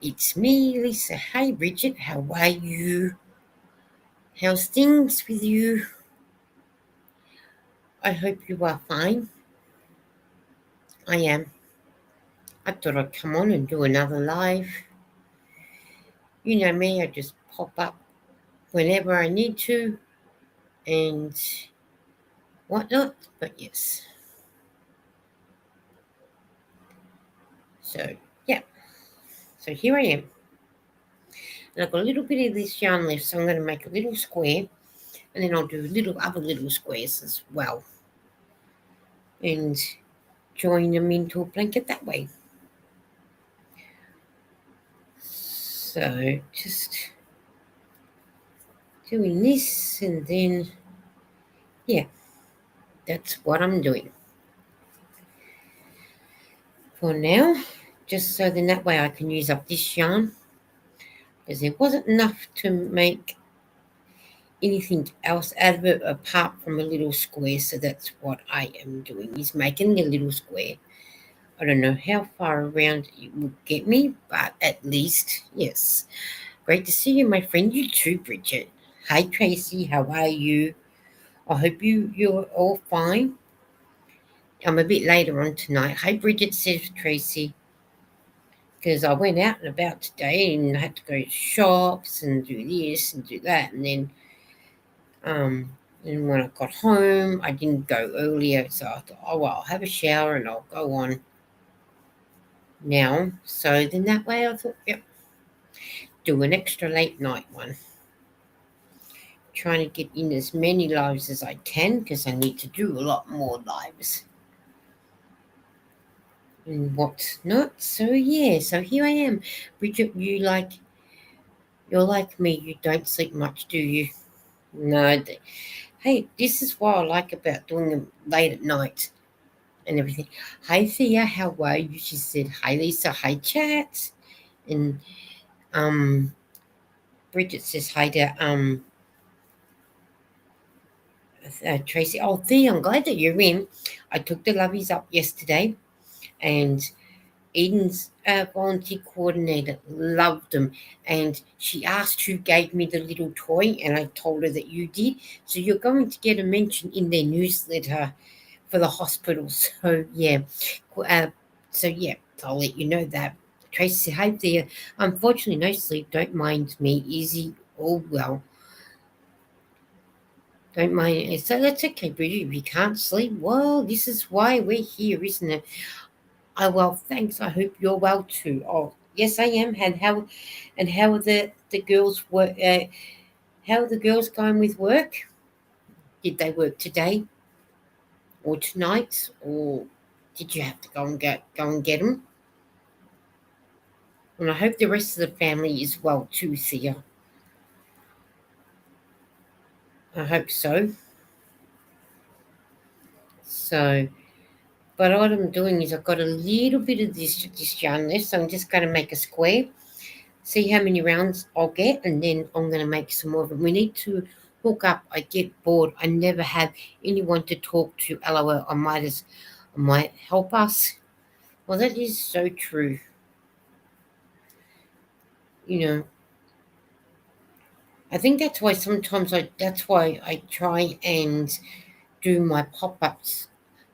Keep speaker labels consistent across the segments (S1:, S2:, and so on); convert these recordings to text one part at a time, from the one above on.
S1: It's me, Lisa. Hey, Bridget, how are you? How's things with you? I hope you are fine. I am. I thought I'd come on and do another live. You know me, I just pop up whenever I need to and whatnot. But yes. So, yeah. So here I am. And I've got a little bit of this yarn left, so I'm going to make a little square. And then I'll do other little squares as well. And join them into a blanket that way. So just doing this, and then yeah, that's what I'm doing for now, just so then that way I can use up this yarn, because there wasn't enough to make anything else out of it apart from a little square. So that's what I am doing, is making a little square. I don't know how far around it will get me, but at least, yes. Great to see you, my friend. You too, Bridget. Hi, Tracy. How are you? I hope you're all fine. I'm a bit later on tonight. Hi, Bridget, says Tracy, because I went out and about today and I had to go to shops and do this and do that. And then and when I got home, I didn't go earlier. So I thought, oh, well, I'll have a shower and I'll go on now. So then that way I thought, yep, do an extra late night one. Trying to get in as many lives as I can, because I need to do a lot more lives and what's not. So yeah, so here I am. Bridget, you're like me, you don't sleep much, do you? No. Hey, this is what I like about doing them late at night and everything. Hi Thea, how are you? She said, hi Lisa, hi chat. And Bridget says hi to Tracy. Oh Thea, I'm glad that you're in. I took the lovies up yesterday, and Eden's volunteer coordinator loved them, and she asked who gave me the little toy, and I told her that you did. So you're going to get a mention in their newsletter for the hospital. So yeah, uh, I'll let you know that. Tracy, hi there. Unfortunately, no sleep. Don't mind me. Easy. All well. Don't mind. So that's okay, Bridget. If you can't sleep, well, this is why we're here, isn't it? Oh well, thanks. I hope you're well too. Oh yes, I am. And how are the girls work? How are the girls going with work? Did they work today or tonight, or did you have to go and get them? And I hope the rest of the family is well too, Thea. I hope so. So, but what I'm doing is I've got a little bit of this yarn left, so I'm just going to make a square. See how many rounds I'll get, and then I'm going to make some more of them. We need to hook up. I get bored. I never have anyone to talk to. LOL. I might help us. Well, that is so true. You know, I think that's why sometimes I try and do my pop-ups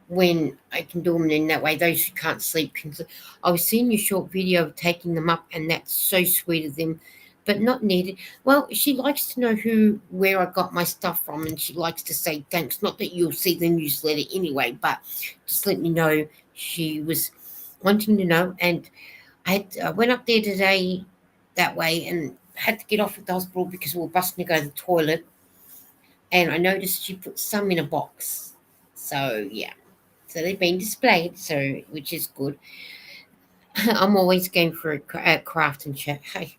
S1: when I can do them in that way. Those who can't sleep can sleep. I was seeing your short video of taking them up, and that's so sweet of them, but not needed. Well, she likes to know where I got my stuff from, and she likes to say thanks. Not that you'll see the newsletter anyway, but just let me know she was wanting to know. And I went up there today that way and had to get off at the hospital because we were busting to go to the toilet, and I noticed she put some in a box. So yeah. So they've been displayed, so which is good. I'm always going for a craft and chat. Hey,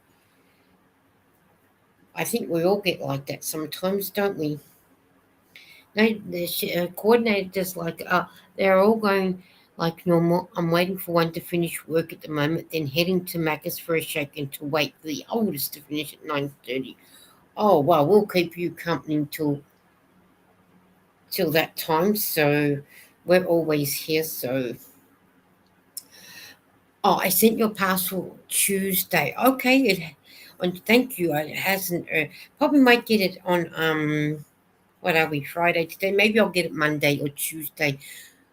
S1: I think we all get like that sometimes, don't we? No, the coordinator like, they're all going like normal. I'm waiting for one to finish work at the moment, then heading to Macca's for a shake and to wait for the oldest to finish at 9:30. Oh, well, we'll keep you company till that time. So we're always here. So Oh, I sent your parcel Tuesday. Okay, thank you. It hasn't. Probably might get it on what are we, Friday today? Maybe I'll get it Monday or Tuesday.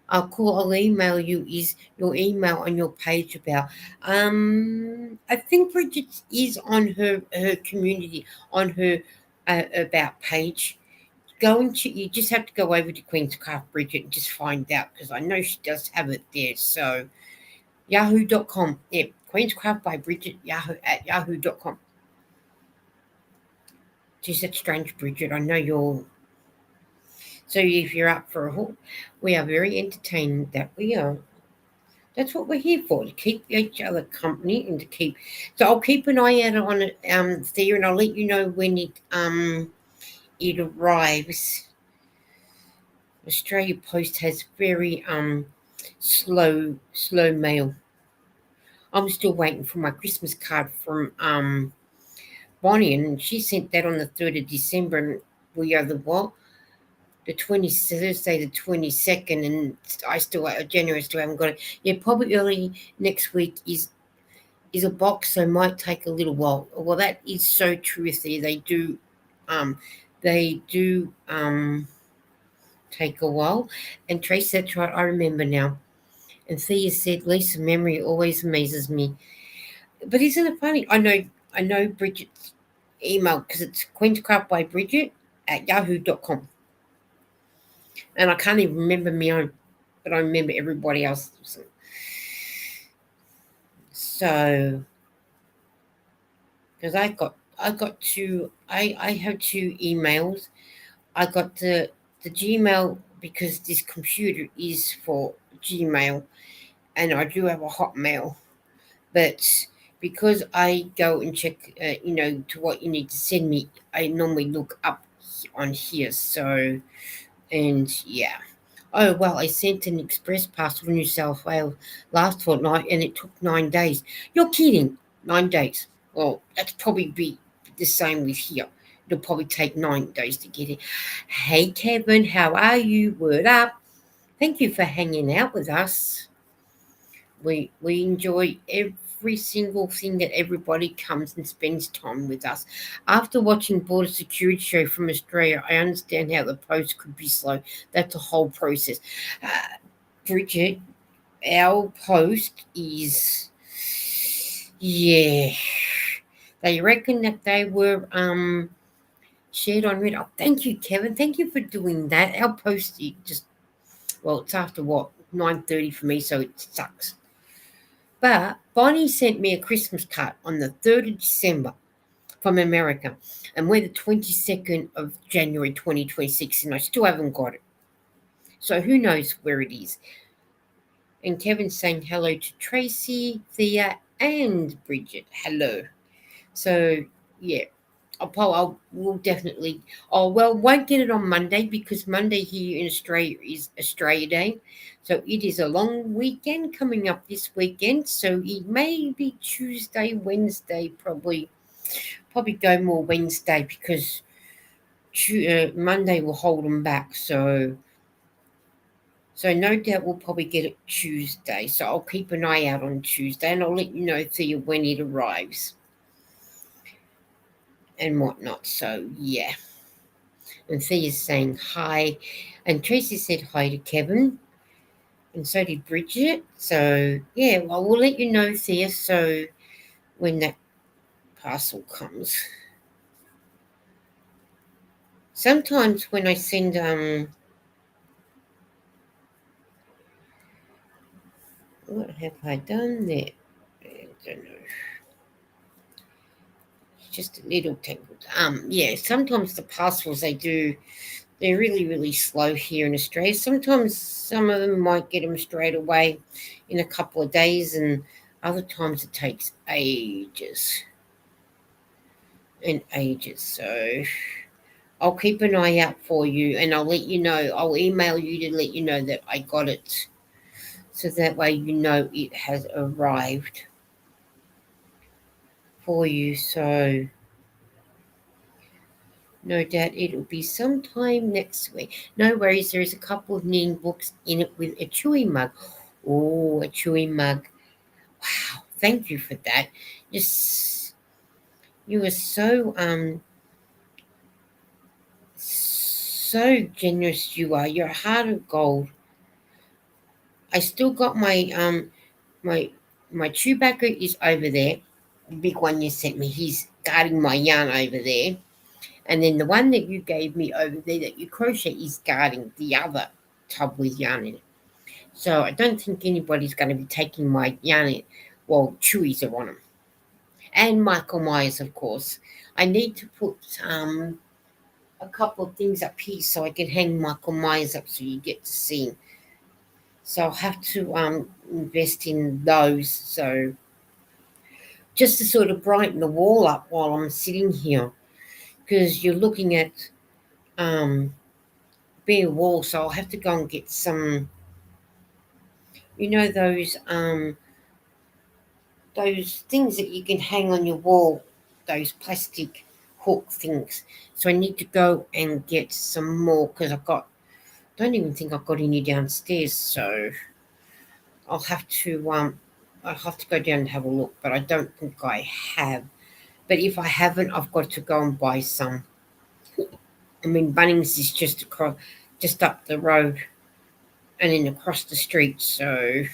S1: I'll email you is your email on your page about I think Bridget is on her community on her about page. You just have to go over to Queen's Craft Bridget and just find out because I know she does have it there. So yahoo.com. Yeah, Queen's Craft by Bridget yahoo.com. She's that strange Bridget. I know you're so if you're up for a hook, we are very entertaining that we are. That's what we're here for, to keep each other company and to keep. So I'll keep an eye out on it, there, and I'll let you know when it arrives. Australia Post has very slow mail. I'm still waiting for my Christmas card from Bonnie, and she sent that on the 3rd of December, and we are the what? The 20 Thursday, the 22nd, and I still January still haven't got it. Yeah, probably early next week is a box, so might take a little while. Well, that is so true. There, um, they do take a while. And Trace, that's right. I remember now. And Thea said, Lisa, memory always amazes me. But isn't it funny? I know Bridget's email because it's Queenscraft by Bridget at yahoo.com. And I can't even remember my own, but I remember everybody else. So, because I got I have two emails. I got the Gmail because this computer is for Gmail, and I do have a Hotmail, but because I go and check, to what you need to send me, I normally look up on here. So, and yeah. Oh well, I sent an express parcel to New South Wales last fortnight, and it took 9 days. You're kidding? 9 days. Well, that's probably be the same with here. It'll probably take 9 days to get it. Hey Kevin, how are you? Word up. Thank you for hanging out with us. We enjoy every single thing that everybody comes and spends time with us. After watching Border Security Show from Australia, I understand how the post could be slow. That's a whole process. Uh, Bridget, our post is, yeah. They reckon that they were shared on Reddit. Oh, thank you, Kevin. Thank you for doing that. Our post is just, well, it's after what, 9:30 for me, so it sucks. But Bonnie sent me a Christmas card on the 3rd of December from America, and we're the 22nd of January 2026, and I still haven't got it. So who knows where it is. And Kevin's saying hello to Tracy, Thea, and Bridget. Hello. So, yeah. We'll definitely. Oh well, won't get it on Monday because Monday here in Australia is Australia Day, so it is a long weekend coming up this weekend. So it may be Tuesday, Wednesday, probably go more Wednesday because Monday will hold them back. So no doubt we'll probably get it Tuesday. So I'll keep an eye out on Tuesday and I'll let you know to you when it arrives and whatnot. So yeah. And Thea's saying hi. And Tracy said hi to Kevin. And so did Bridget. So, yeah, well, we'll let you know, Thea, so when that parcel comes. Sometimes when I send, what have I done there? I don't know. It's just a little tangled. Yeah, sometimes the parcels they're really, really slow here in Australia. Sometimes some of them might get them straight away in a couple of days, and other times it takes ages and ages. So I'll keep an eye out for you and I'll let you know. I'll email you to let you know that I got it. So that way you know it has arrived for you. So no doubt it'll be sometime next week. No worries, there is a couple of knitting books in it with a chewy mug. Oh, a chewy mug. Wow. thank you for that. Just you were so generous. You are. You're a heart of gold. I still got my my chewbucca is over there. The big one you sent me. He's guarding my yarn over there. And then the one that you gave me over there that you crochet is guarding the other tub with yarn in it. So I don't think anybody's going to be taking my yarn in while Chewies are on them. And Michael Myers, of course. I need to put a couple of things up here so I can hang Michael Myers up so you get to see him. So I'll have to invest in those. So just to sort of brighten the wall up while I'm sitting here, because you're looking at bare wall. So I'll have to go and get some, those things that you can hang on your wall, those plastic hook things. So I need to go and get some more because don't even think I've got any downstairs. So I'll have to go down and have a look, but I don't think I have. But if I haven't, I've got to go and buy some. I mean, Bunnings is just up the road, and then across the street. So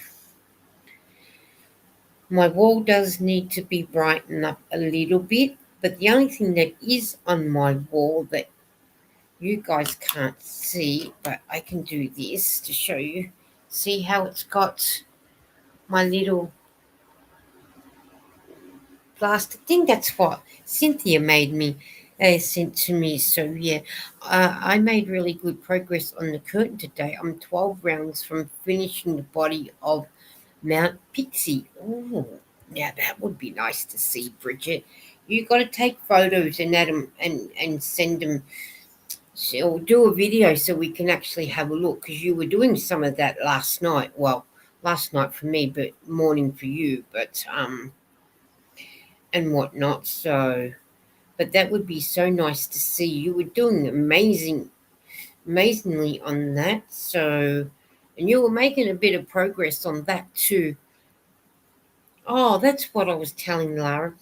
S1: my wall does need to be brightened up a little bit. But the only thing that is on my wall that you guys can't see, but I can do this to show you. See how it's got my little plastic thing? That's what Cynthia made me, sent to me. So yeah, I made really good progress on the curtain today. I'm 12 rounds from finishing the body of Mount Pixie. Oh, now that would be nice to see, Bridget. You got to take photos and add them and send them. Or do a video so we can actually have a look, because you were doing some of that last night. Well, last night for me, but morning for you. But and whatnot. So, but that would be so nice to see. You were doing amazingly on that. So, and you were making a bit of progress on that too. Oh, that's what I was telling Lara.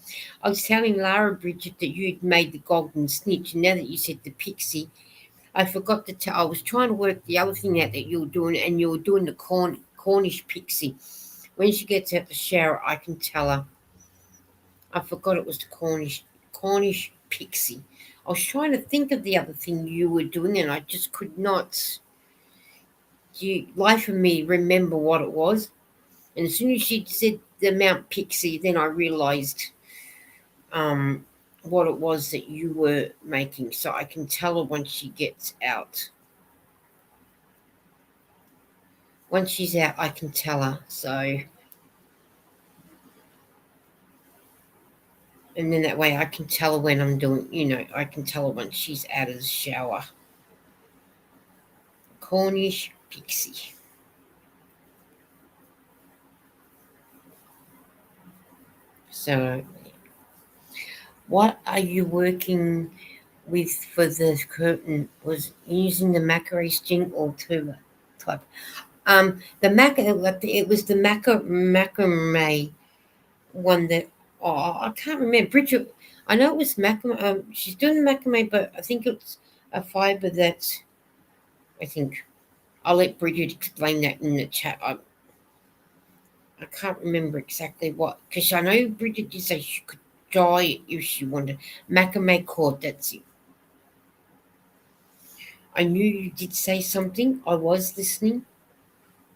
S1: I was telling Lara, Bridget, that you'd made the golden snitch. And now that you said the pixie, I forgot to tell. I was trying to work the other thing out that you were doing, and you were doing the Cornish pixie. When she gets out the shower, I can tell her. I forgot it was the Cornish pixie. I was trying to think of the other thing you were doing, and I just could not, life of me, remember what it was. And as soon as she said the Mount Pixie, then I realised um, what it was that you were making. So I can tell her once she gets out. Once she's out, I can tell her. So, and then that way I can tell her when I'm doing, I can tell her once she's out of the shower. Cornish pixie. So, what are you working with for the curtain? Was using the macrame string or tuba type? It was the macrame one that, oh, I can't remember. Bridget, I know it was macrame. She's doing the macrame, but I think it's a fiber that, I think, I'll let Bridget explain that in the chat. I can't remember exactly what, because I know Bridget did say she could dye it if she wanted. Macrame cord, that's it. I knew you did say something. I was listening,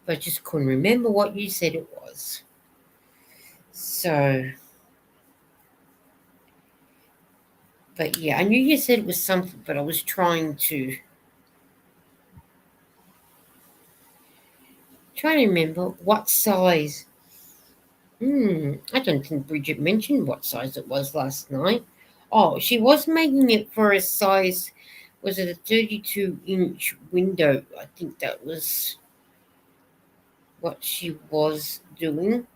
S1: but I just couldn't remember what you said it was. So, but yeah, I knew you said it was something, but I was trying to remember what size. I don't think Bridget mentioned what size it was last night. Oh, she was making it for a size. Was it a 32-inch window? I think that was what she was doing.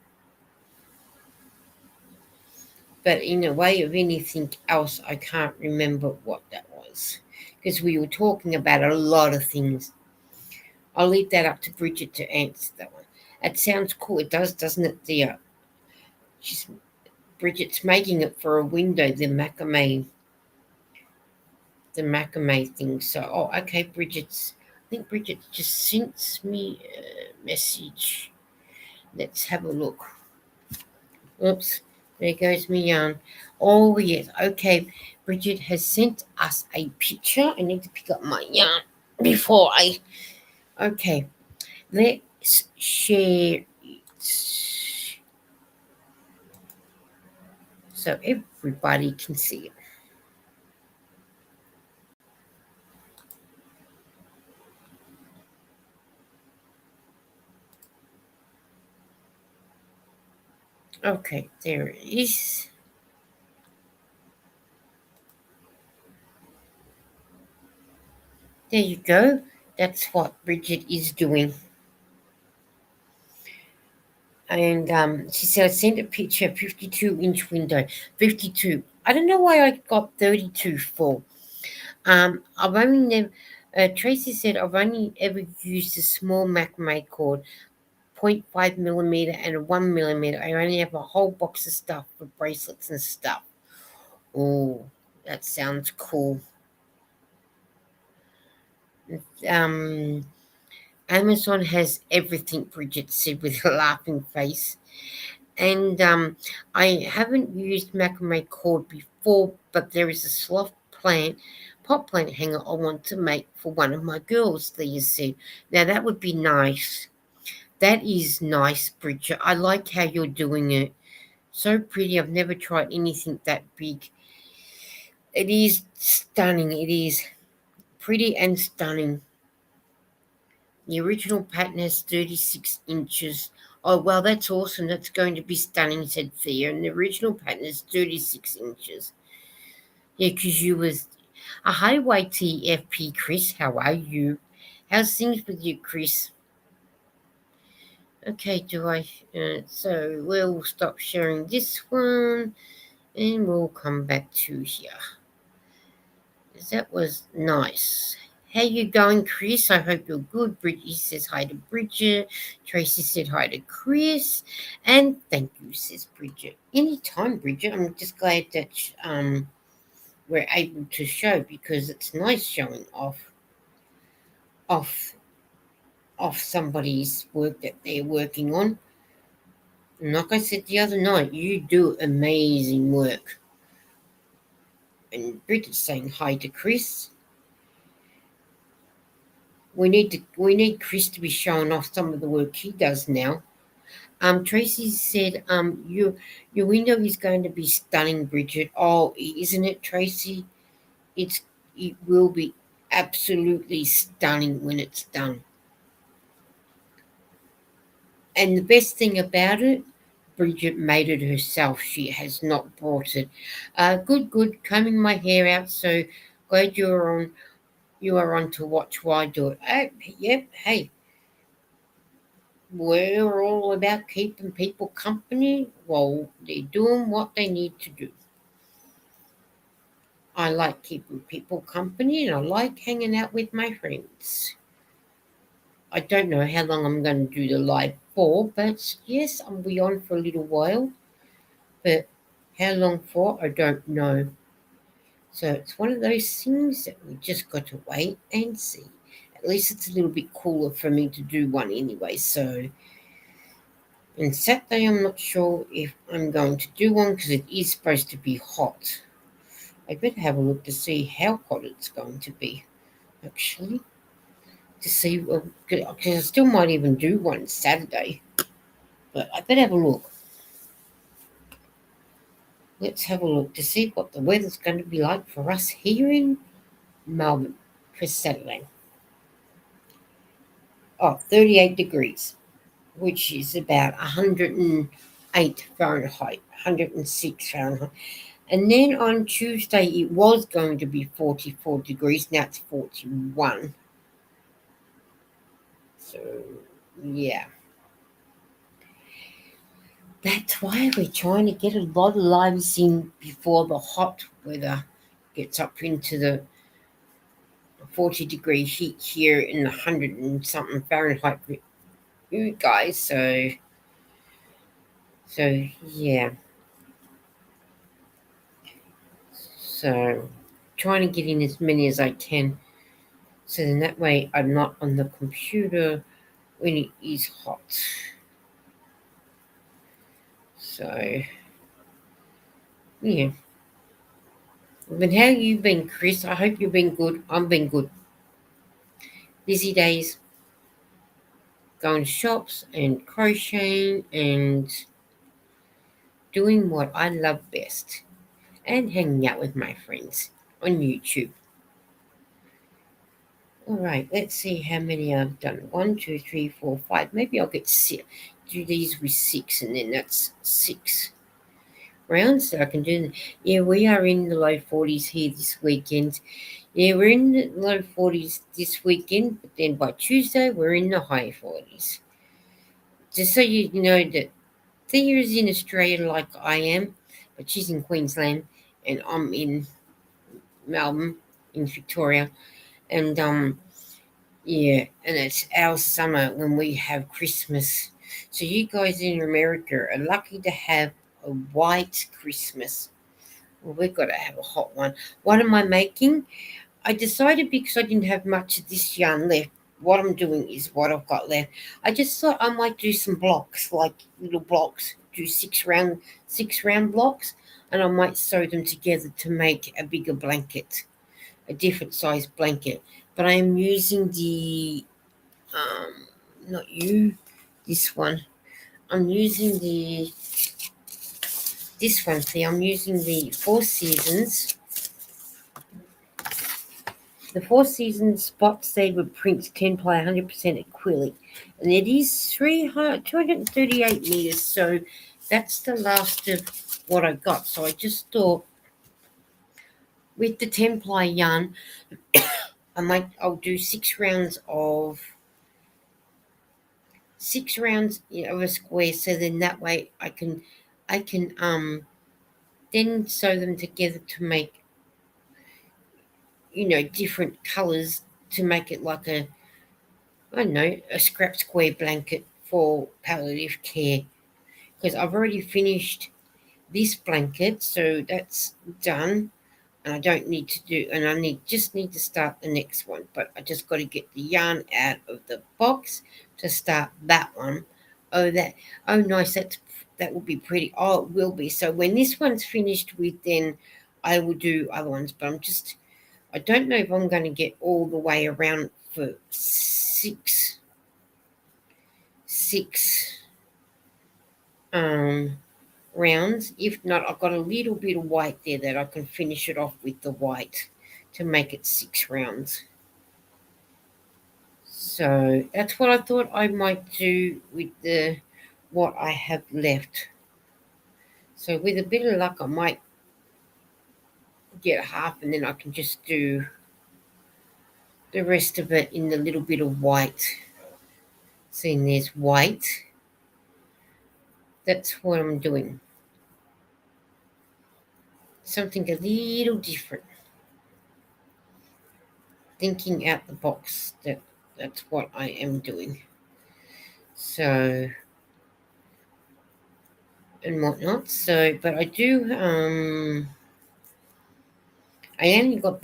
S1: But in a way of anything else, I can't remember what that was, because we were talking about a lot of things. I'll leave that up to Bridget to answer that one. It sounds cool. It does, doesn't it, dear? She's Bridget's making it for a window, the macrame thing. So, okay, I think Bridget just sent me a message. Let's have a look. Oops, there goes me yarn. Oh, yes, okay. Bridget has sent us a picture. I need to pick up my yarn before I. Okay, let's share it so everybody can see it. Okay, there it is. There you go. That's what Bridget is doing. And she said, I sent a picture, 52-inch window. 52. I don't know why I got 32 for. I've only never, Tracy said, I've only ever used a small macrame cord, 0.5 millimeter and a 1 millimeter. I only have a whole box of stuff for bracelets and stuff. Oh, that sounds cool. Um, Amazon has everything, Bridget said with a laughing face. And I haven't used macrame cord before, but there is a pot plant hanger I want to make for one of my girls, Leah said. Now that would be nice. That is nice, Bridget. I like how you're doing it. So pretty. I've never tried anything that big. It is stunning. It is pretty and stunning. The original pattern has 36 inches. Oh, well, that's awesome. That's going to be stunning, said Thea. And the original pattern is 36 inches. Yeah, because you was. Hi, YTFP, Chris. How are you? How's things with you, Chris? Okay, so we'll stop sharing this one and we'll come back to here. That was nice. How you going, Chris? I hope you're good. Bridget says hi to Bridget. Tracy said hi to Chris. And thank you, says Bridget. Anytime, Bridget. I'm just glad that we're able to show because it's nice showing off off somebody's work that they're working on. And like I said the other night, you do amazing work. And Bridget's saying hi to Chris. We need Chris to be showing off some of the work he does now. Tracy said, your window is going to be stunning, Bridget. Oh, isn't it, Tracy? It's it will be absolutely stunning when it's done. And the best thing about it, Bridget made it herself. She has not bought it. Good, good. Combing my hair out. So glad you're on. You are on to watch while I do it. Yep. Hey, we're all about keeping people company while they're doing what they need to do. I like keeping people company and I like hanging out with my friends. I don't know how long I'm going to do the live for, but yes, I'll be on for a little while. But how long for, I don't know. So it's one of those things that we just got to wait and see. At least it's a little bit cooler for me to do one anyway. So, and Saturday, I'm not sure if I'm going to do one because it is supposed to be hot. I better have a look to see how hot it's going to be, actually. To see, because I still might even do one Saturday. But I better have a look. Let's have a look to see what the weather's going to be like for us here in Melbourne for Saturday. Oh, 38 degrees, which is about 108 Fahrenheit, 106 Fahrenheit. And then on Tuesday, it was going to be 44 degrees. Now it's 41. So, yeah. That's why we're trying to get a lot of lives in before the hot weather gets up into the 40-degree heat here in the 100 and something Fahrenheit for you guys. So, So yeah, so trying to get in as many as I can, so then that way I'm not on the computer when it is hot. So yeah. But how you been, Chris? I hope you've been good. I've been good. Busy days, going to shops and crocheting and doing what I love best, and hanging out with my friends on YouTube. All right, let's see how many I've done. One, two, three, four, five. Maybe I'll get six. Do these with six, and then that's 6 rounds that I can do. Yeah, we are in the low 40s here this weekend. Yeah, we're in the low 40s this weekend, but then by Tuesday we're in the high 40s. Just so you know that Thea is in Australia like I am, but she's in Queensland, and I'm in Melbourne, in Victoria, and yeah, and it's our summer when we have Christmas. So you guys in America are lucky to have a white Christmas. Well, we've got to have a hot one. What am I making? I decided because I didn't have much of this yarn left. What I'm doing is what I've got left. I just thought I might do some blocks, like little blocks. Do 6 round blocks, and I might sew them together to make a bigger blanket, a different size blanket. But I am using the um, not you, this one. I'm using the this one. See, I'm using the Four Seasons. The Four Seasons Spot Saver Prints 10 ply 100% acrylic, and it is 238 meters. So that's the last of what I got. So I just thought with the 10 ply yarn, I'll do 6 rounds of a square. So then that way I can then sew them together to make different colors to make it like I don't know, a scrap square blanket for palliative care, because I've already finished this blanket, so that's done, and I don't need to do, and I just need to start the next one, but I just got to get the yarn out of the box to start that one. Oh nice, that will be pretty. Oh, it will be. So when this one's finished with, then I will do other ones, but I don't know if I'm going to get all the way around for six um rounds. If not, I've got a little bit of white there that I can finish it off with the white to make it 6 rounds. So that's what I thought I might do with the what I have left. So with a bit of luck, I might get half, and then I can just do the rest of it in the little bit of white. Seeing there's white, that's what I'm doing. Something a little different. Thinking out the box. That's what I am doing. So and whatnot. So, but I do. I only got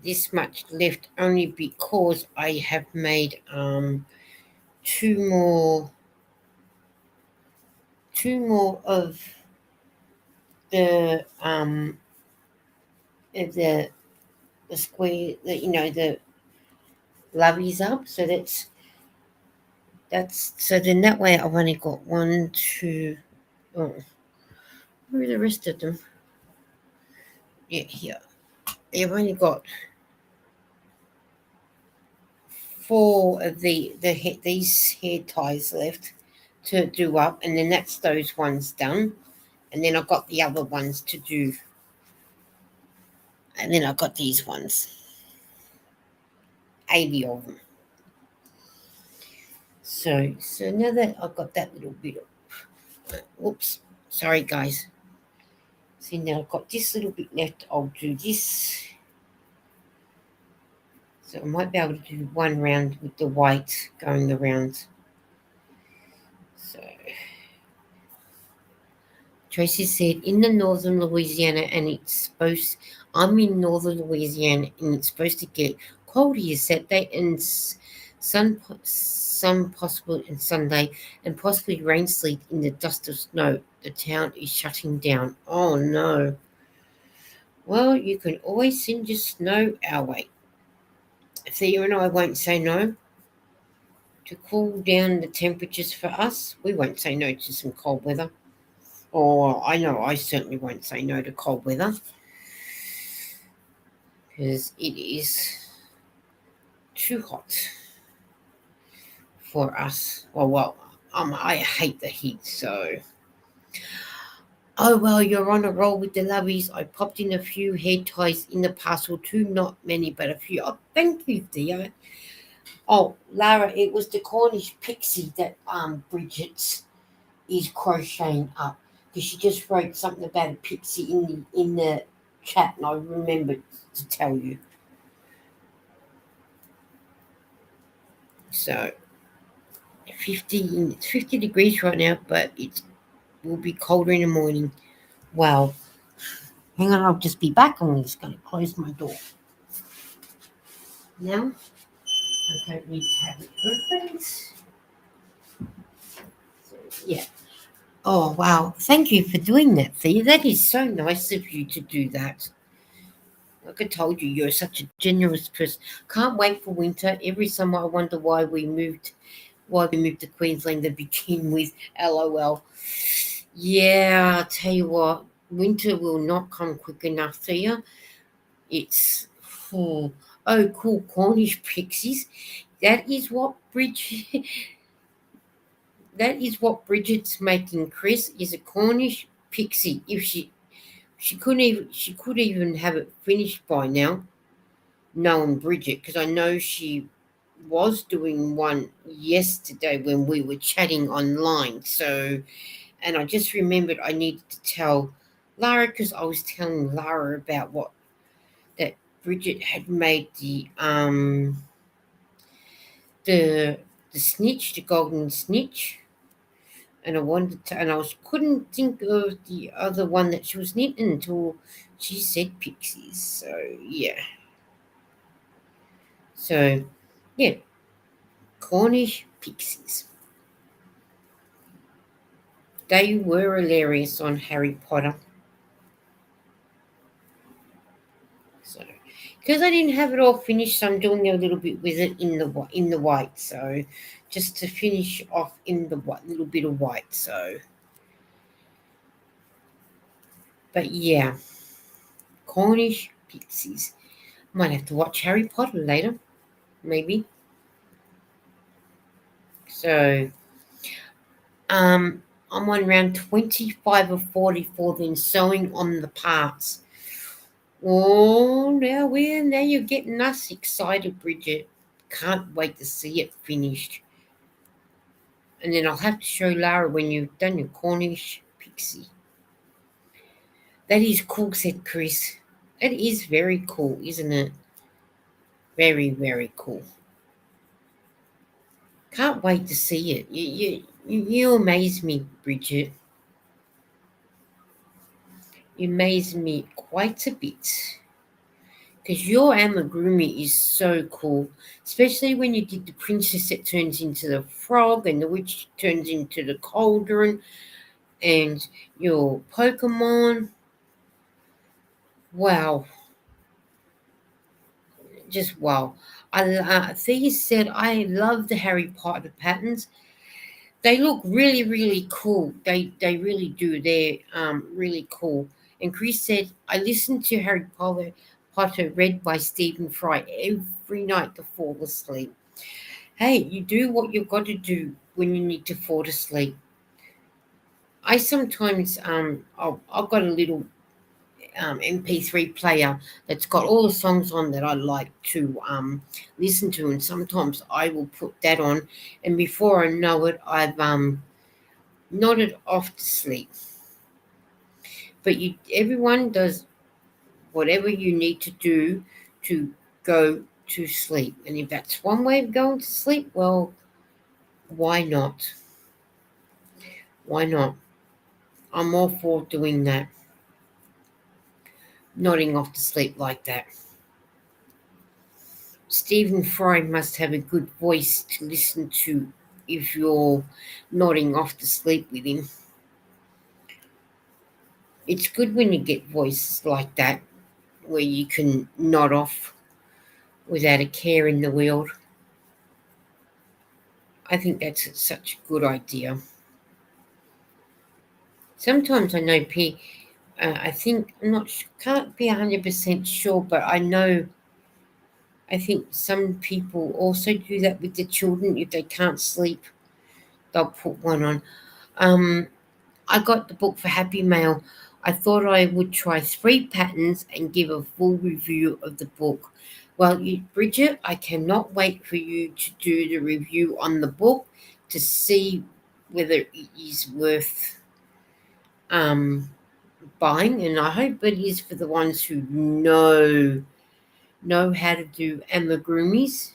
S1: this much left only because I have made two more of the of the square, the loveys up. So that's so then that way I've only got one, two. Oh, where are the rest of them? Yeah, here. I've only got four of these hair ties left to do up, and then that's those ones done, and then I've got the other ones to do, and then I've got these ones, 80 of them. So now that I've got that little bit of, whoops, sorry guys. See, now I've got this little bit left. I'll do this. So I might be able to do one round with the white going around. So Tracy said, in the northern Louisiana, and it's supposed. I'm in northern Louisiana, and it's supposed to get cold here Saturday and some possible and Sunday, and possibly rain sleet in the dust of snow. The town is shutting down. Oh no! Well, you can always send your snow our way. Thea and I won't say no to cool down the temperatures for us. We won't say no to some cold weather. Or I know I certainly won't say no to cold weather because it is too hot for us. I hate the heat, so. Oh, well, you're on a roll with the lovies. I popped in a few hair ties in the parcel too. Not many, but a few. Oh, thank you, Theo. Oh, Lara, it was the Cornish pixie that Bridget is crocheting up because she just wrote something about a pixie in the chat, and I remembered to tell you. So 50 degrees right now, but it will be colder in the morning. Wow. Hang on, I'll just be back. I'm just going to close my door. Now, I don't need to have it opened. So, yeah. Oh, wow. Thank you for doing that, Thea. That is so nice of you to do that. Like I told you, you're such a generous person. Can't wait for winter. Every summer I wonder why we moved to Queensland to begin with. LOL. Yeah, I'll tell you what, winter will not come quick enough to you. It's oh cool, Cornish pixies. That is what Bridget that is what Bridget's making, Chris, is a Cornish pixie. If she could even have it finished by now, knowing Bridget, because I know she was doing one yesterday when we were chatting online. So, and I just remembered I needed to tell Lara because I was telling Lara about what that Bridget had made the snitch, the golden snitch, and I couldn't think of the other one that she was knitting until she said pixies. So yeah, so yeah, Cornish pixies. They were hilarious on Harry Potter. So, because I didn't have it all finished, so I'm doing a little bit with it in the white. So, just to finish off in the white, little bit of white. So, but yeah, Cornish pixies. Might have to watch Harry Potter later, maybe. So, I'm on round 25 of 44. Then sewing on the parts. Oh, now you're getting us excited, Bridget. Can't wait to see it finished. And then I'll have to show Lara when you've done your Cornish pixie. That is cool, said Chris. It is very cool, isn't it? Very, very cool. Can't wait to see it. You amaze me, Bridget. You amaze me quite a bit. Because your amigurumi is so cool, especially when you did the princess that turns into the frog and the witch turns into the cauldron and your Pokemon. Wow, just wow. Thea said, I love the Harry Potter patterns. They look really, really cool. They really do. They're really cool. And Chris said, I listen to Harry Potter read by Stephen Fry every night to fall asleep. Hey, you do what you've got to do when you need to fall asleep. I sometimes I've got a little MP3 player that's got all the songs on that I like to listen to, and sometimes I will put that on, and before I know it, I've nodded off to sleep. But everyone does whatever you need to do to go to sleep, and if that's one way of going to sleep, well, why not? Why not? I'm all for doing that, nodding off to sleep like that. Stephen Fry must have a good voice to listen to if you're nodding off to sleep with him. It's good when you get voices like that, where you can nod off without a care in the world. I think that's such a good idea. Sometimes I know I think I'm not can't be 100% sure, but I think some people also do that with the children if they can't sleep. They'll put one on. Um, I got the book for Happy Mail. I thought I would try 3 patterns and give a full review of the book. Well, Bridget, I cannot wait for you to do the review on the book to see whether it is worth um, buying, and I hope it is for the ones who know how to do amigurumis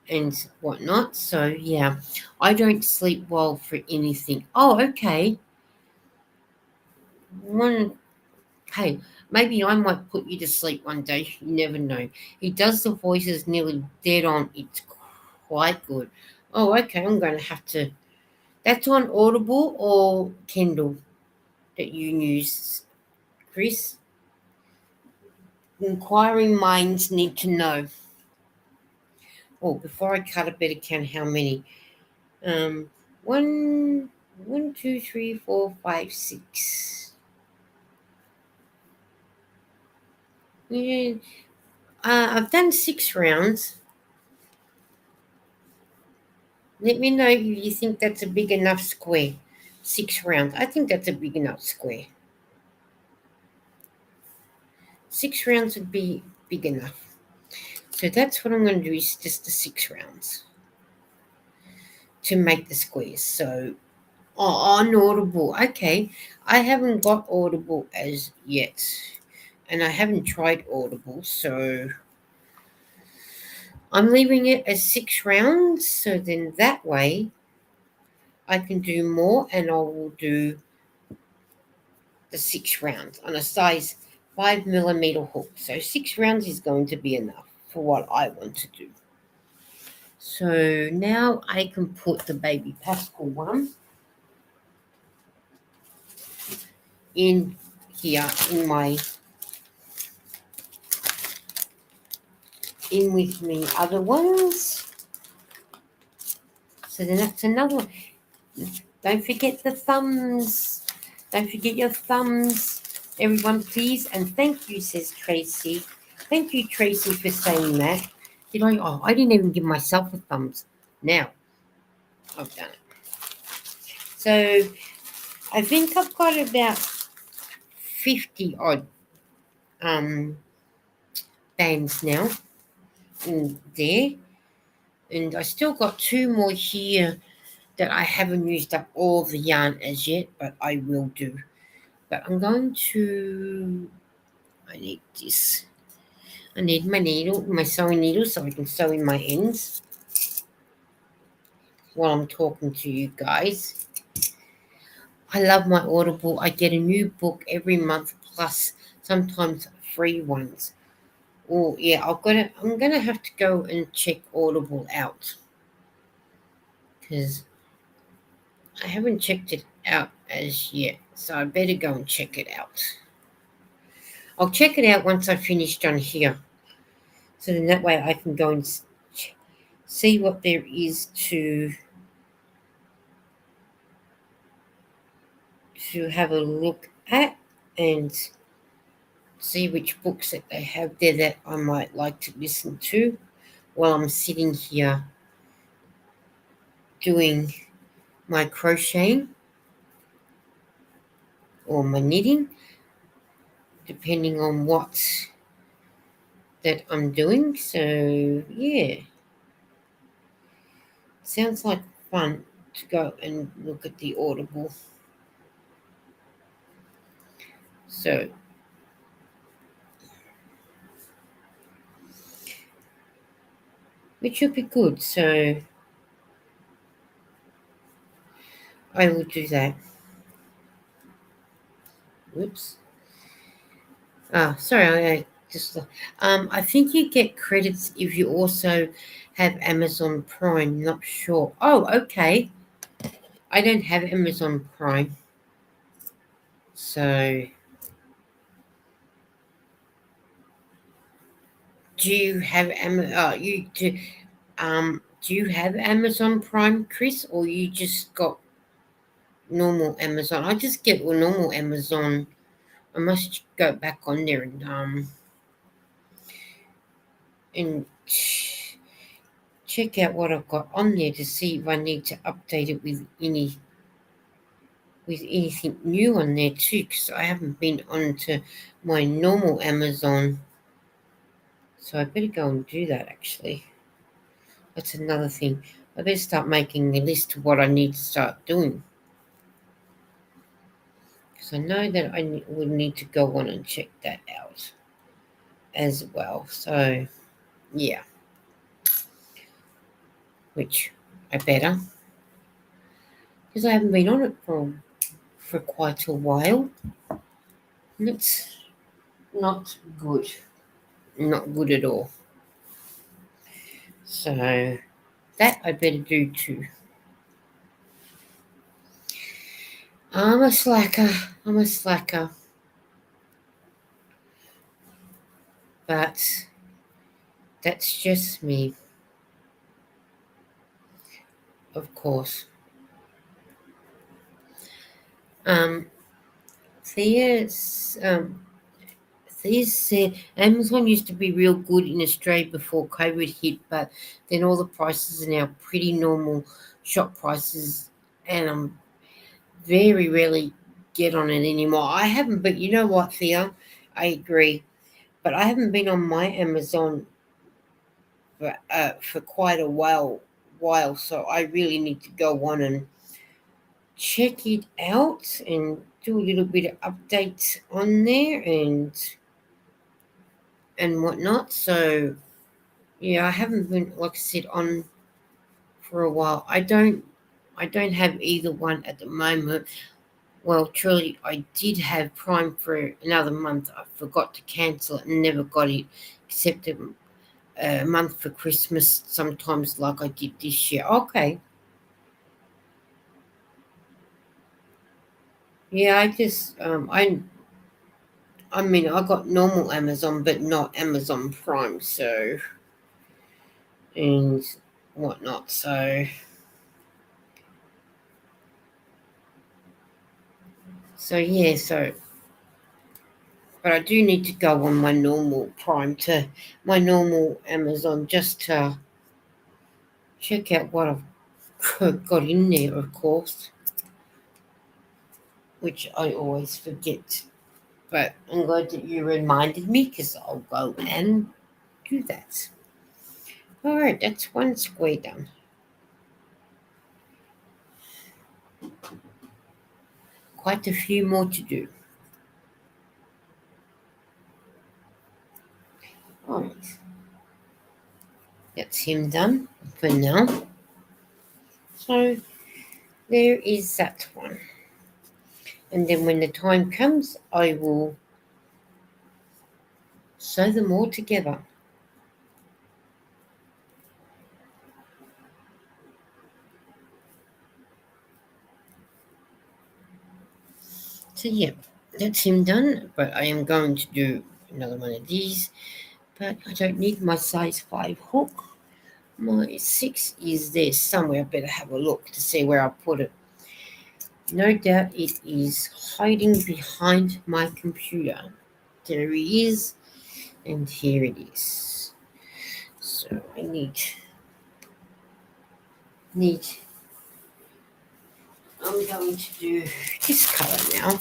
S1: and whatnot. So yeah, I don't sleep well for anything. Oh, okay. One, hey, maybe I might put you to sleep one day. You never know. He does the voices nearly dead on. It's quite good. Oh, okay. I'm going to have to. That's on Audible or Kindle that you use, Chris. Inquiring minds need to know. Oh, before I cut, I better count how many. Um, one, 1, 2, 3, 4, 5, 6. Yeah, I've done 6 rounds. Let me know if you think that's a big enough square. 6 rounds. I think that's a big enough square. 6 rounds would be big enough. So that's what I'm going to do is just the 6 rounds to make the squares. So on Audible, okay. I haven't got Audible as yet, and I haven't tried Audible, so I'm leaving it as 6 rounds. So then that way I can do more, and I will do the 6 rounds on a size 5 millimeter hook. So 6 rounds is going to be enough for what I want to do. So now I can put the baby Pascal one in here in with me other ones. So then that's another one. Don't forget the thumbs. Don't forget your thumbs, everyone, please. And thank you, says Tracy. Thank you, Tracy, for saying that. Did I? Oh, I didn't even give myself a thumbs. Now I've done it. So I think I've got about 50 odd bands now in there, and I still got 2 more here that I haven't used up all the yarn as yet, but I will do. But I'm going to. I need this. I need my needle, my sewing needle, so I can sew in my ends while I'm talking to you guys. I love my Audible. I get a new book every month, plus sometimes free ones. Oh yeah, I'm gonna have to go and check Audible out because I haven't checked it out as yet. So I better go and check it out. I'll check it out once I finished on here. So then that way I can go and see what there is to have a look at and see which books that they have there that I might like to listen to while I'm sitting here doing my crocheting or my knitting, depending on what that I'm doing. So yeah, sounds like fun to go and look at the Audible. So which would be good. So I will do that. Whoops. Sorry, I just. I think you get credits if you also have Amazon Prime. Not sure. Oh, okay. I don't have Amazon Prime, so do you have you do? Do you have Amazon Prime, Chris, or you just got normal Amazon? I just get normal Amazon. I must go back on there and check out what I've got on there to see if I need to update it with anything new on there too, because I haven't been onto my normal Amazon, so I better go and do that. Actually, that's another thing. I better start making a list of what I need to start doing, because I know that would need to go on and check that out as well. So yeah, which I better, because I haven't been on it for quite a while. And it's not good. Not good at all. So that I better do too. I'm a slacker. I'm a slacker. But that's just me, of course. Um, Thea's Thea said Amazon used to be real good in Australia before COVID hit, but then all the prices are now pretty normal shop prices, and I'm very rarely get on it anymore. I haven't, but you know what, Thea? I agree. But I haven't been on my Amazon for quite a while, so I really need to go on and check it out and do a little bit of updates on there and whatnot. So yeah, I haven't been, like I said, on for a while. I don't have either one at the moment. Well, truly, I did have Prime for another month. I forgot to cancel it and never got it, except a month for Christmas. Sometimes, like I did this year. Okay, yeah. I mean, I got normal Amazon, but not Amazon Prime. And whatnot. So yeah. But I do need to go on my normal Prime to my normal Amazon just to check out what I've got in there, of course, which I always forget. But I'm glad that you reminded me because I'll go and do that. All right, that's one square done. Quite a few more to do. All right, that's him done for now. So there is that one. And then when the time comes, I will sew them all together. So yeah, that's him done. But I am going to do another one of these. But I don't need my size 5 hook. My 6 is there somewhere. I better have a look to see where I put it. No doubt it is hiding behind my computer. There he is, and here it is. So I need I'm going to do this colour now,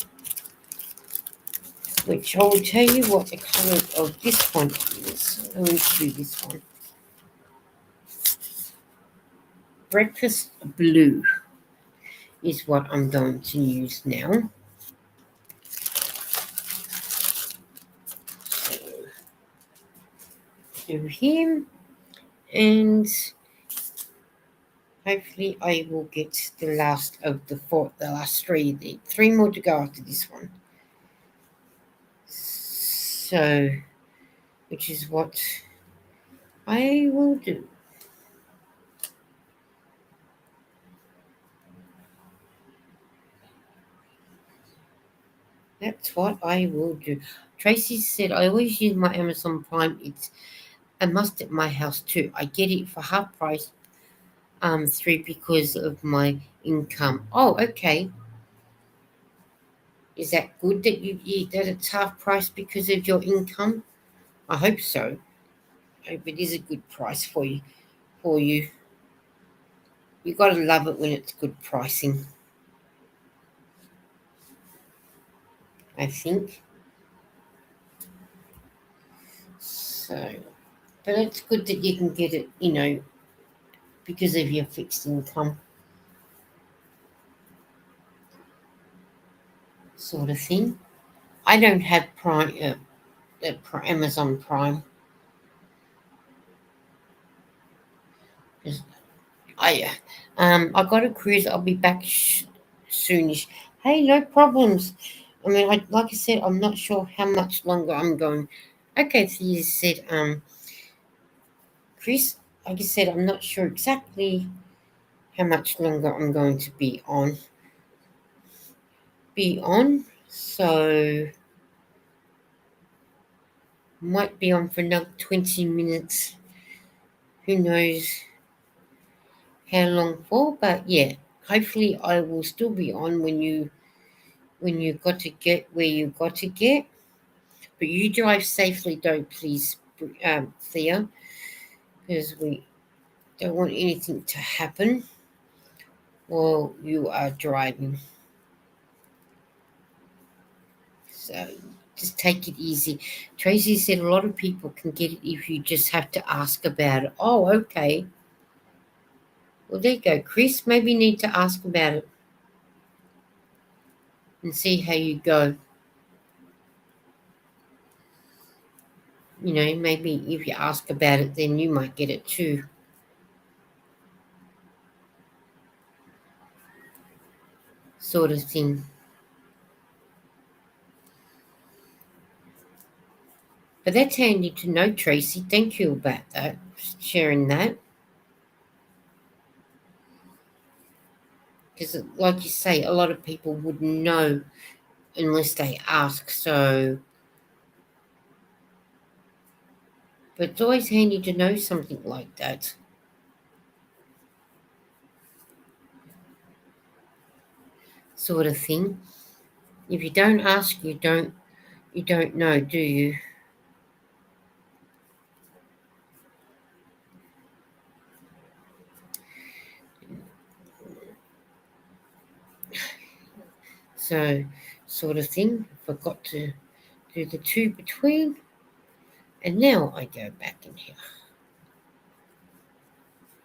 S1: which I will tell you what the colour of this one is. I'm going to do this one. Breakfast blue is what I'm going to use now. So do him, and hopefully I will get the last of the last three. The three more to go after this one. So, which is what I will do. That's what I will do. Tracy said, I always use my Amazon Prime. It's a must at my house too. I get it for half price, three because of my income. Oh, okay. Is that good that that it's half price because of your income? I hope so. I hope it is a good price for you. For you, you got to love it when it's good pricing. I think so. But it's good that you can get it, because of your fixed income sort of thing. I don't have Prime, Amazon Prime. 'Cause I got a cruise. I'll be back soonish. Hey, no problems. I mean, like I said, I'm not sure how much longer I'm going. Okay, so you said, Chris. Like I said, I'm not sure exactly how much longer I'm going to be on. So might be on for another 20 minutes. Who knows how long for? But yeah, hopefully I will still be on when you got to get where you got to get. But you drive safely, though, please, Thea, because we don't want anything to happen while you are driving. So just take it easy. Tracy said a lot of people can get it if you just have to ask about it. Oh, okay. Well, there you go, Chris. Maybe you need to ask about it and see how you go. Maybe if you ask about it, then you might get it too, sort of thing. But that's handy to know, Tracy. Thank you about that, sharing that. Because, like you say, a lot of people wouldn't know unless they ask. So, but it's always handy to know something like that, sort of thing. If you don't ask, you don't know, do you? So, sort of thing. Forgot to do the two between, and now I go back in here.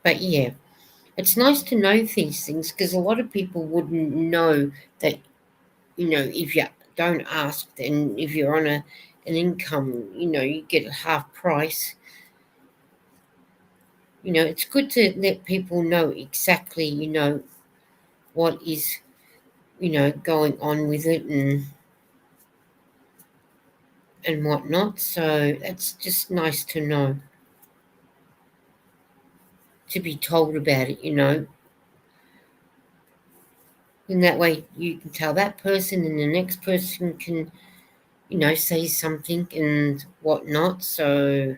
S1: But yeah, it's nice to know these things because a lot of people wouldn't know that, if you don't ask, then if you're on an income, you get a half price. It's good to let people know exactly, what is, going on with it and whatnot. So that's just nice to know, to be told about it, And that way you can tell that person and the next person can, say something and whatnot. So,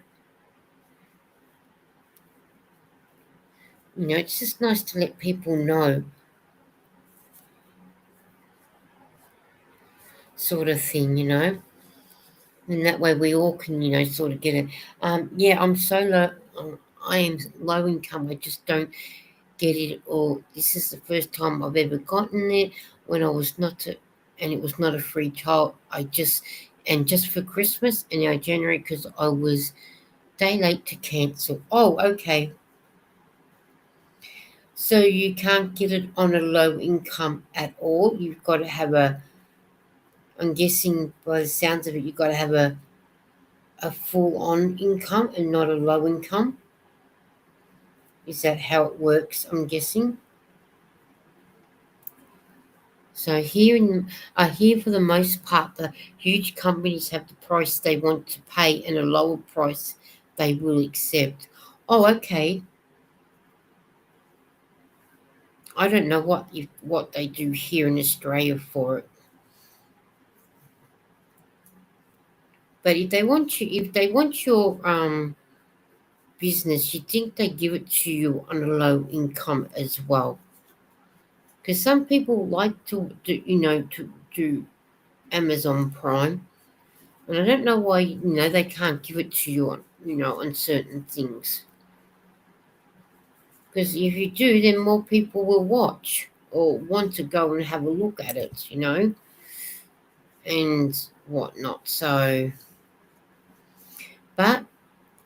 S1: it's just nice to let people know, sort of thing. And that way we all can, sort of get it. Yeah, I'm so low. I am low income. I just don't get it all. This is the first time I've ever gotten it when I was not a, and it was not a free child. And just for Christmas and January because I was day late to cancel. Oh, okay. So you can't get it on a low income at all. You've got to have I'm guessing by the sounds of it, you've got to have a full on income and not a low income. Is that how it works? I'm guessing. So here for the most part, the huge companies have the price they want to pay and a lower price they will accept. Oh, okay. I don't know what they do here in Australia for it, but if they want your business, you think they give it to you on a low income as well. Because some people like to do, to do Amazon Prime, and I don't know why they can't give it to you on on certain things. Because if you do, then more people will watch or want to go and have a look at it, and whatnot. So, but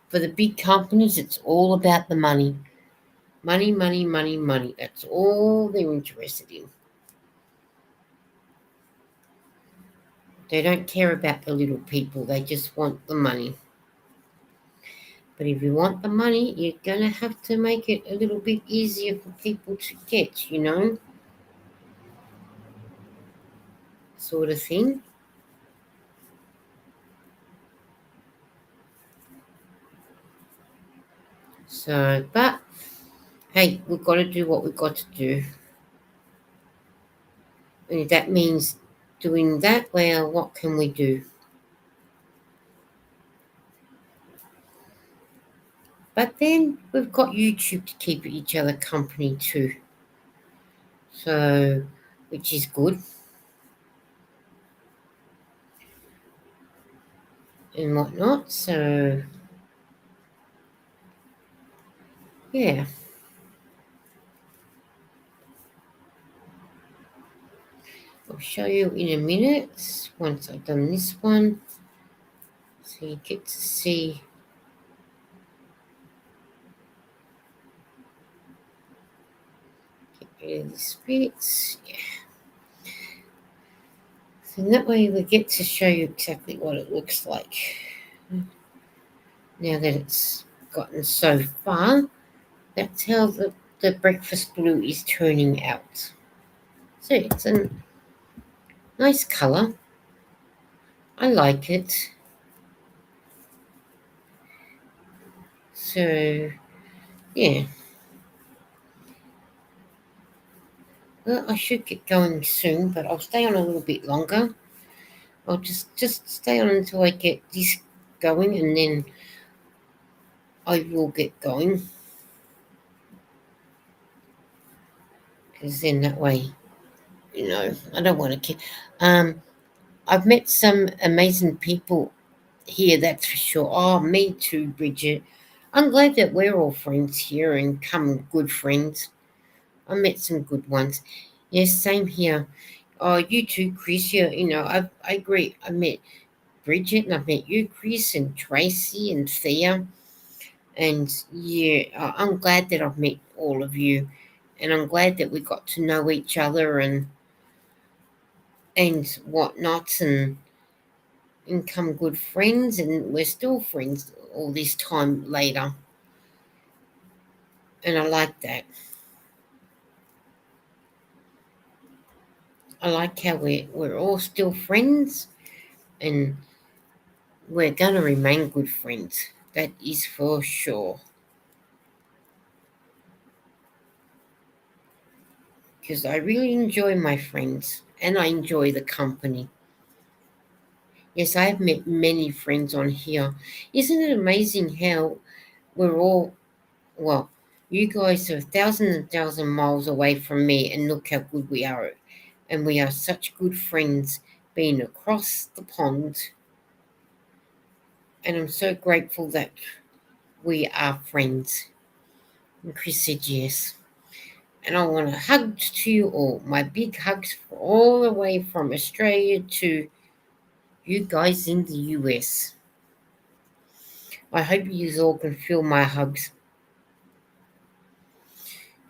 S1: for the big companies, it's all about the money. Money, money, money, money. That's all they're interested in. They don't care about the little people, they just want the money. But if you want the money, you're going to have to make it a little bit easier for people to get, sort of thing. So, but hey, we've got to do what we've got to do. And if that means doing that, well, what can we do? But then we've got YouTube to keep each other company too. So, which is good and whatnot. So, yeah, I'll show you in a minute once I've done this one. So you get to see. Get rid of this bit. Yeah. So that way we get to show you exactly what it looks like. Now that it's gotten so far, that's how the breakfast blue is turning out. So it's a nice colour. I like it. So yeah. Well, I should get going soon, but I'll stay on a little bit longer. I'll just stay on until I get this going, and then I will get going. Because then that way, I don't want to keep. I've met some amazing people here, that's for sure. Oh, me too, Bridget. I'm glad that we're all friends here and come good friends. I met some good ones. Yes, same here. Oh, you too, Chris. I agree. I met Bridget and I've met you, Chris, and Tracy and Thea. And yeah, I'm glad that I've met all of you. And I'm glad that we got to know each other and whatnot and become good friends. And we're still friends all this time later. And I like that. I like how we're all still friends and we're going to remain good friends. That is for sure. Because I really enjoy my friends and I enjoy the company. Yes, I have met many friends on here. Isn't it amazing how we're all, well, you guys are thousands and thousand miles away from me, and look how good we are. And we are such good friends being across the pond. And I'm so grateful that we are friends. And Chris said yes. And I want to hug to you all. My big hugs all the way from Australia to you guys in the US. I hope you all can feel my hugs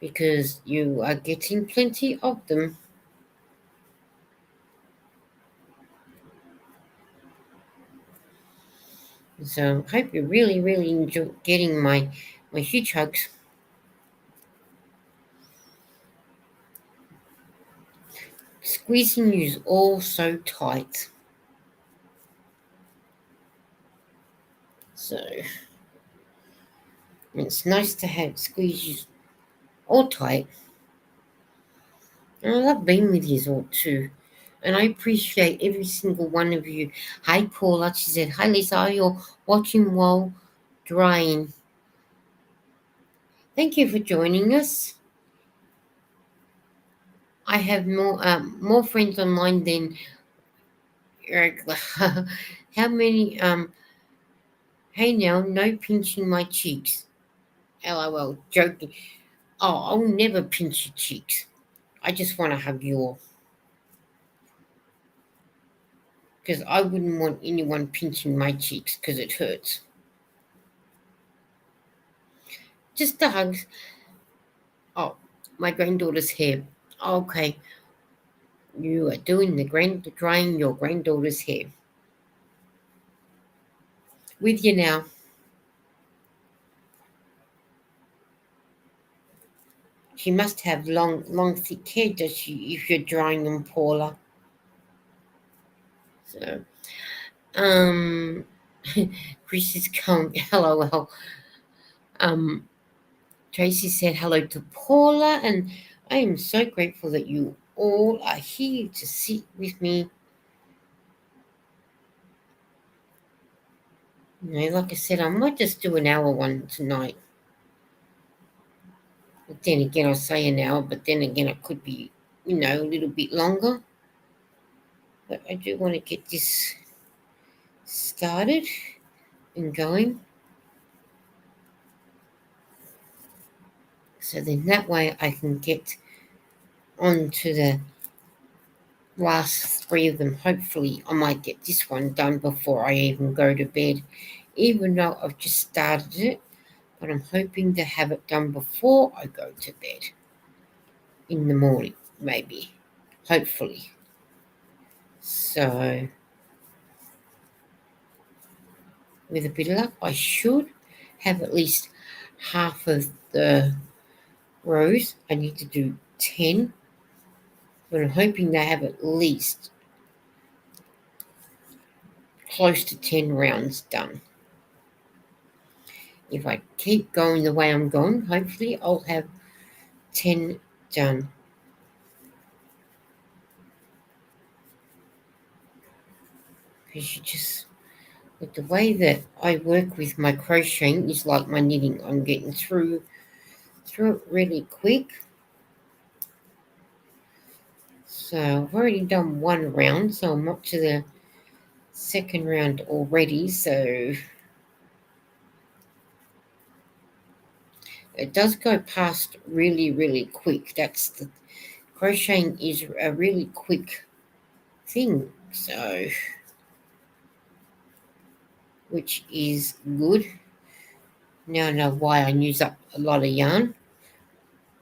S1: because you are getting plenty of them. So I hope you really, really enjoy getting my huge hugs. squeezing you all so tight. So it's nice to have squeeze you all tight. And I love being with you all too. And I appreciate every single one of you. Hi Paula, she said, hi Lisa, you're watching while drying. Thank you for joining us. I have more friends online than regular. How many hey now, no pinching my cheeks. LOL, joking. Oh, I'll never pinch your cheeks. I just want to hug you all. Because I wouldn't want anyone pinching my cheeks because it hurts. Just the hugs. Oh, my granddaughter's hair. Okay, you are doing drying your granddaughter's hair. With you now. She must have long, thick hair, does she, if you're drying them, Paula? So, um, Chris is going, LOL. Um, Tracy said hello to Paula, and I am so grateful that you all are here to sit with me. Like I said, I might just do an hour one tonight. But then again, I'll say an hour, but then again, it could be, a little bit longer. But I do want to get this started and going. So then that way I can get on to the last three of them. Hopefully, I might get this one done before I even go to bed, even though I've just started it. But I'm hoping to have it done before I go to bed in the morning, maybe, hopefully. So, with a bit of luck, I should have at least half of the rows. I need to do 10, but I'm hoping to have at least close to 10 rounds done. If I keep going the way I'm going, hopefully I'll have 10 done. Because with the way that I work with my crocheting is like my knitting. I'm getting through it really quick. So I've already done one round, so I'm up to the second round already. So it does go past really, really quick. Crocheting is a really quick thing. So, which is good. Now I know why I use up a lot of yarn,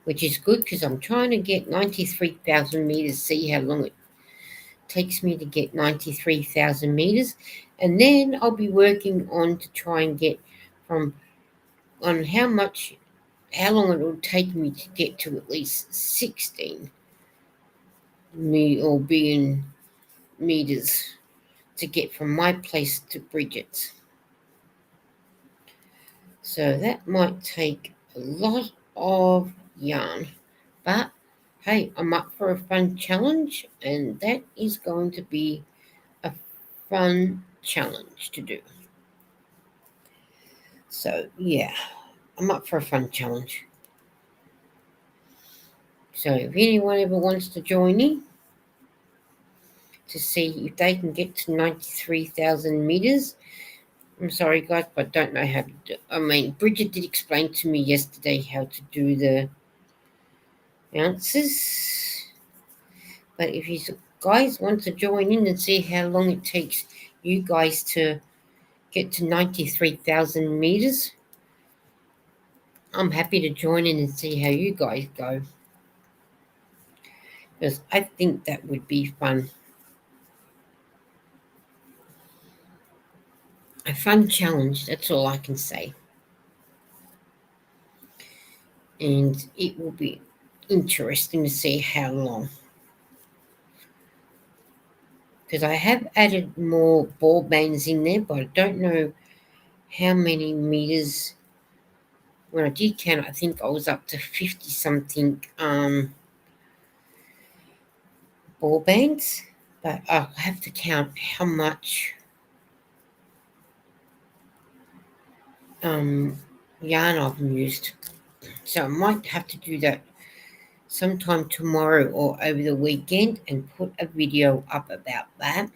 S1: which is good because I'm trying to get 93,000 meters, see how long it takes me to get 93,000 meters. And then I'll be working on to try and get on how long it will take me to get to at least 16 billion meters to get from my place to Bridget's. So that might take a lot of yarn. But hey, I'm up for a fun challenge, and that is going to be a fun challenge to do. So yeah, I'm up for a fun challenge. So if anyone ever wants to join me to see if they can get to 93,000 meters, I'm sorry guys, but I don't know how to do. I mean, Bridget did explain to me yesterday how to do the ounces. But if you guys want to join in and see how long it takes you guys to get to 93,000 meters, I'm happy to join in and see how you guys go. Because I think that would be fun. A fun challenge, that's all I can say. And it will be interesting to see how long. because I have added more ball bands in there, but I don't know how many meters. When I did count, I think I was up to 50 something ball bands, but I'll have to count how much um, yarn I've used. So I might have to do that sometime tomorrow or over the weekend and put a video up about that,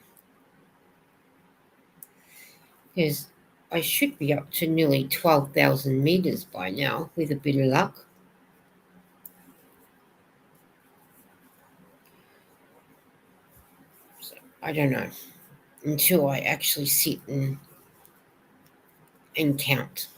S1: because I should be up to nearly 12,000 meters by now with a bit of luck. So I don't know until I actually sit and count.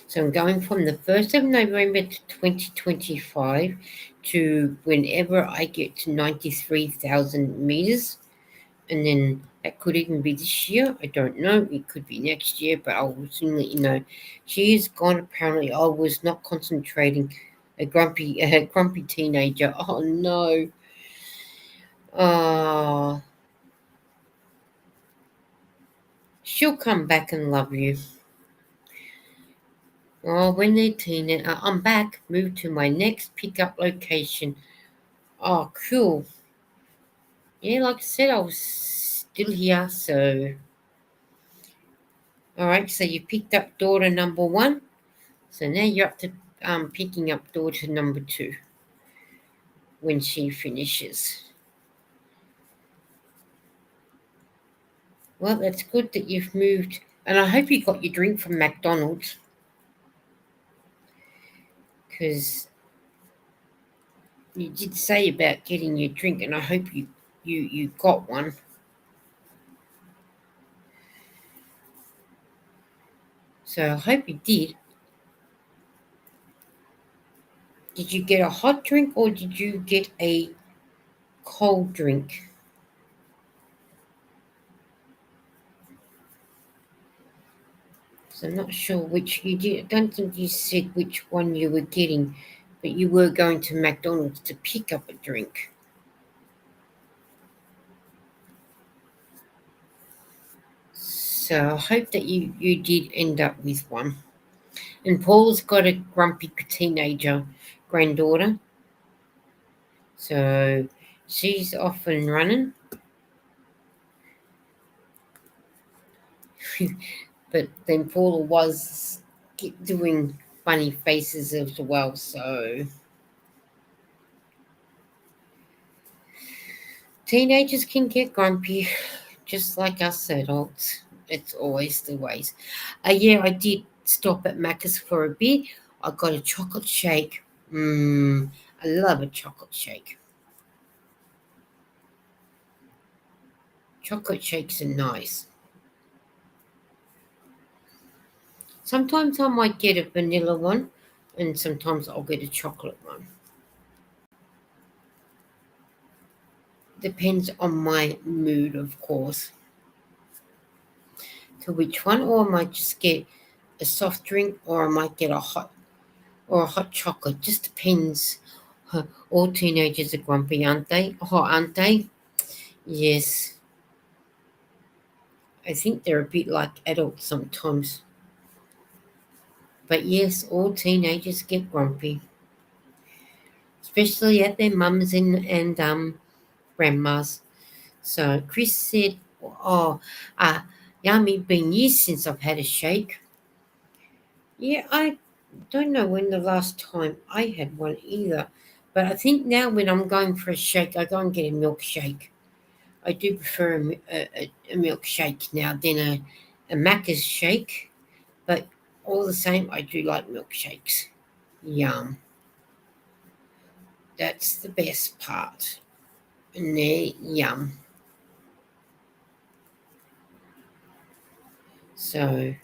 S1: So I'm going from the 1st of November to 2025 to whenever I get to 93,000 meters. And then that could even be this year. I don't know. It could be next year, but I'll soon let you know. She is gone. Apparently, I was not concentrating. A grumpy teenager. Oh no. Uh, she'll come back and love you. Oh, when they're teenager, I'm back. Moved to my next pickup location. Oh, cool. Yeah, like I said, I was still here. So, all right. So you picked up daughter number one. So now you're up to picking up daughter number two when she finishes. Well, that's good that you've moved. And I hope you got your drink from McDonald's, because you did say about getting your drink, and I hope you got one. So I hope you did. Did you get a hot drink or did you get a cold drink? So I'm not sure which you did. I don't think you said which one you were getting, but you were going to McDonald's to pick up a drink. So I hope that you did end up with one. And Paul's got a grumpy teenager granddaughter. So she's off and running. But then Paul was doing funny faces as well. So teenagers can get grumpy, just like us adults. It's always the ways. Yeah, I did stop at Macca's for a bit. I got a chocolate shake. I love a chocolate shake. Chocolate shakes are nice. Sometimes I might get a vanilla one, and sometimes I'll get a chocolate one. Depends on my mood, of course, to which one, or I might just get a soft drink, or I might get a hot chocolate. Just depends. All teenagers are grumpy, aren't they? Oh, aren't they? Yes. I think they're a bit like adults sometimes. But yes, all teenagers get grumpy, especially at their mums and grandmas. So Chris said, "Oh, yummy, been years since I've had a shake." Yeah, I don't know when the last time I had one either, but I think now when I'm going for a shake, I go and get a milkshake. I do prefer a milkshake now than a Macca's shake, but all the same, I do like milkshakes. Yum. That's the best part. And they're yum. So,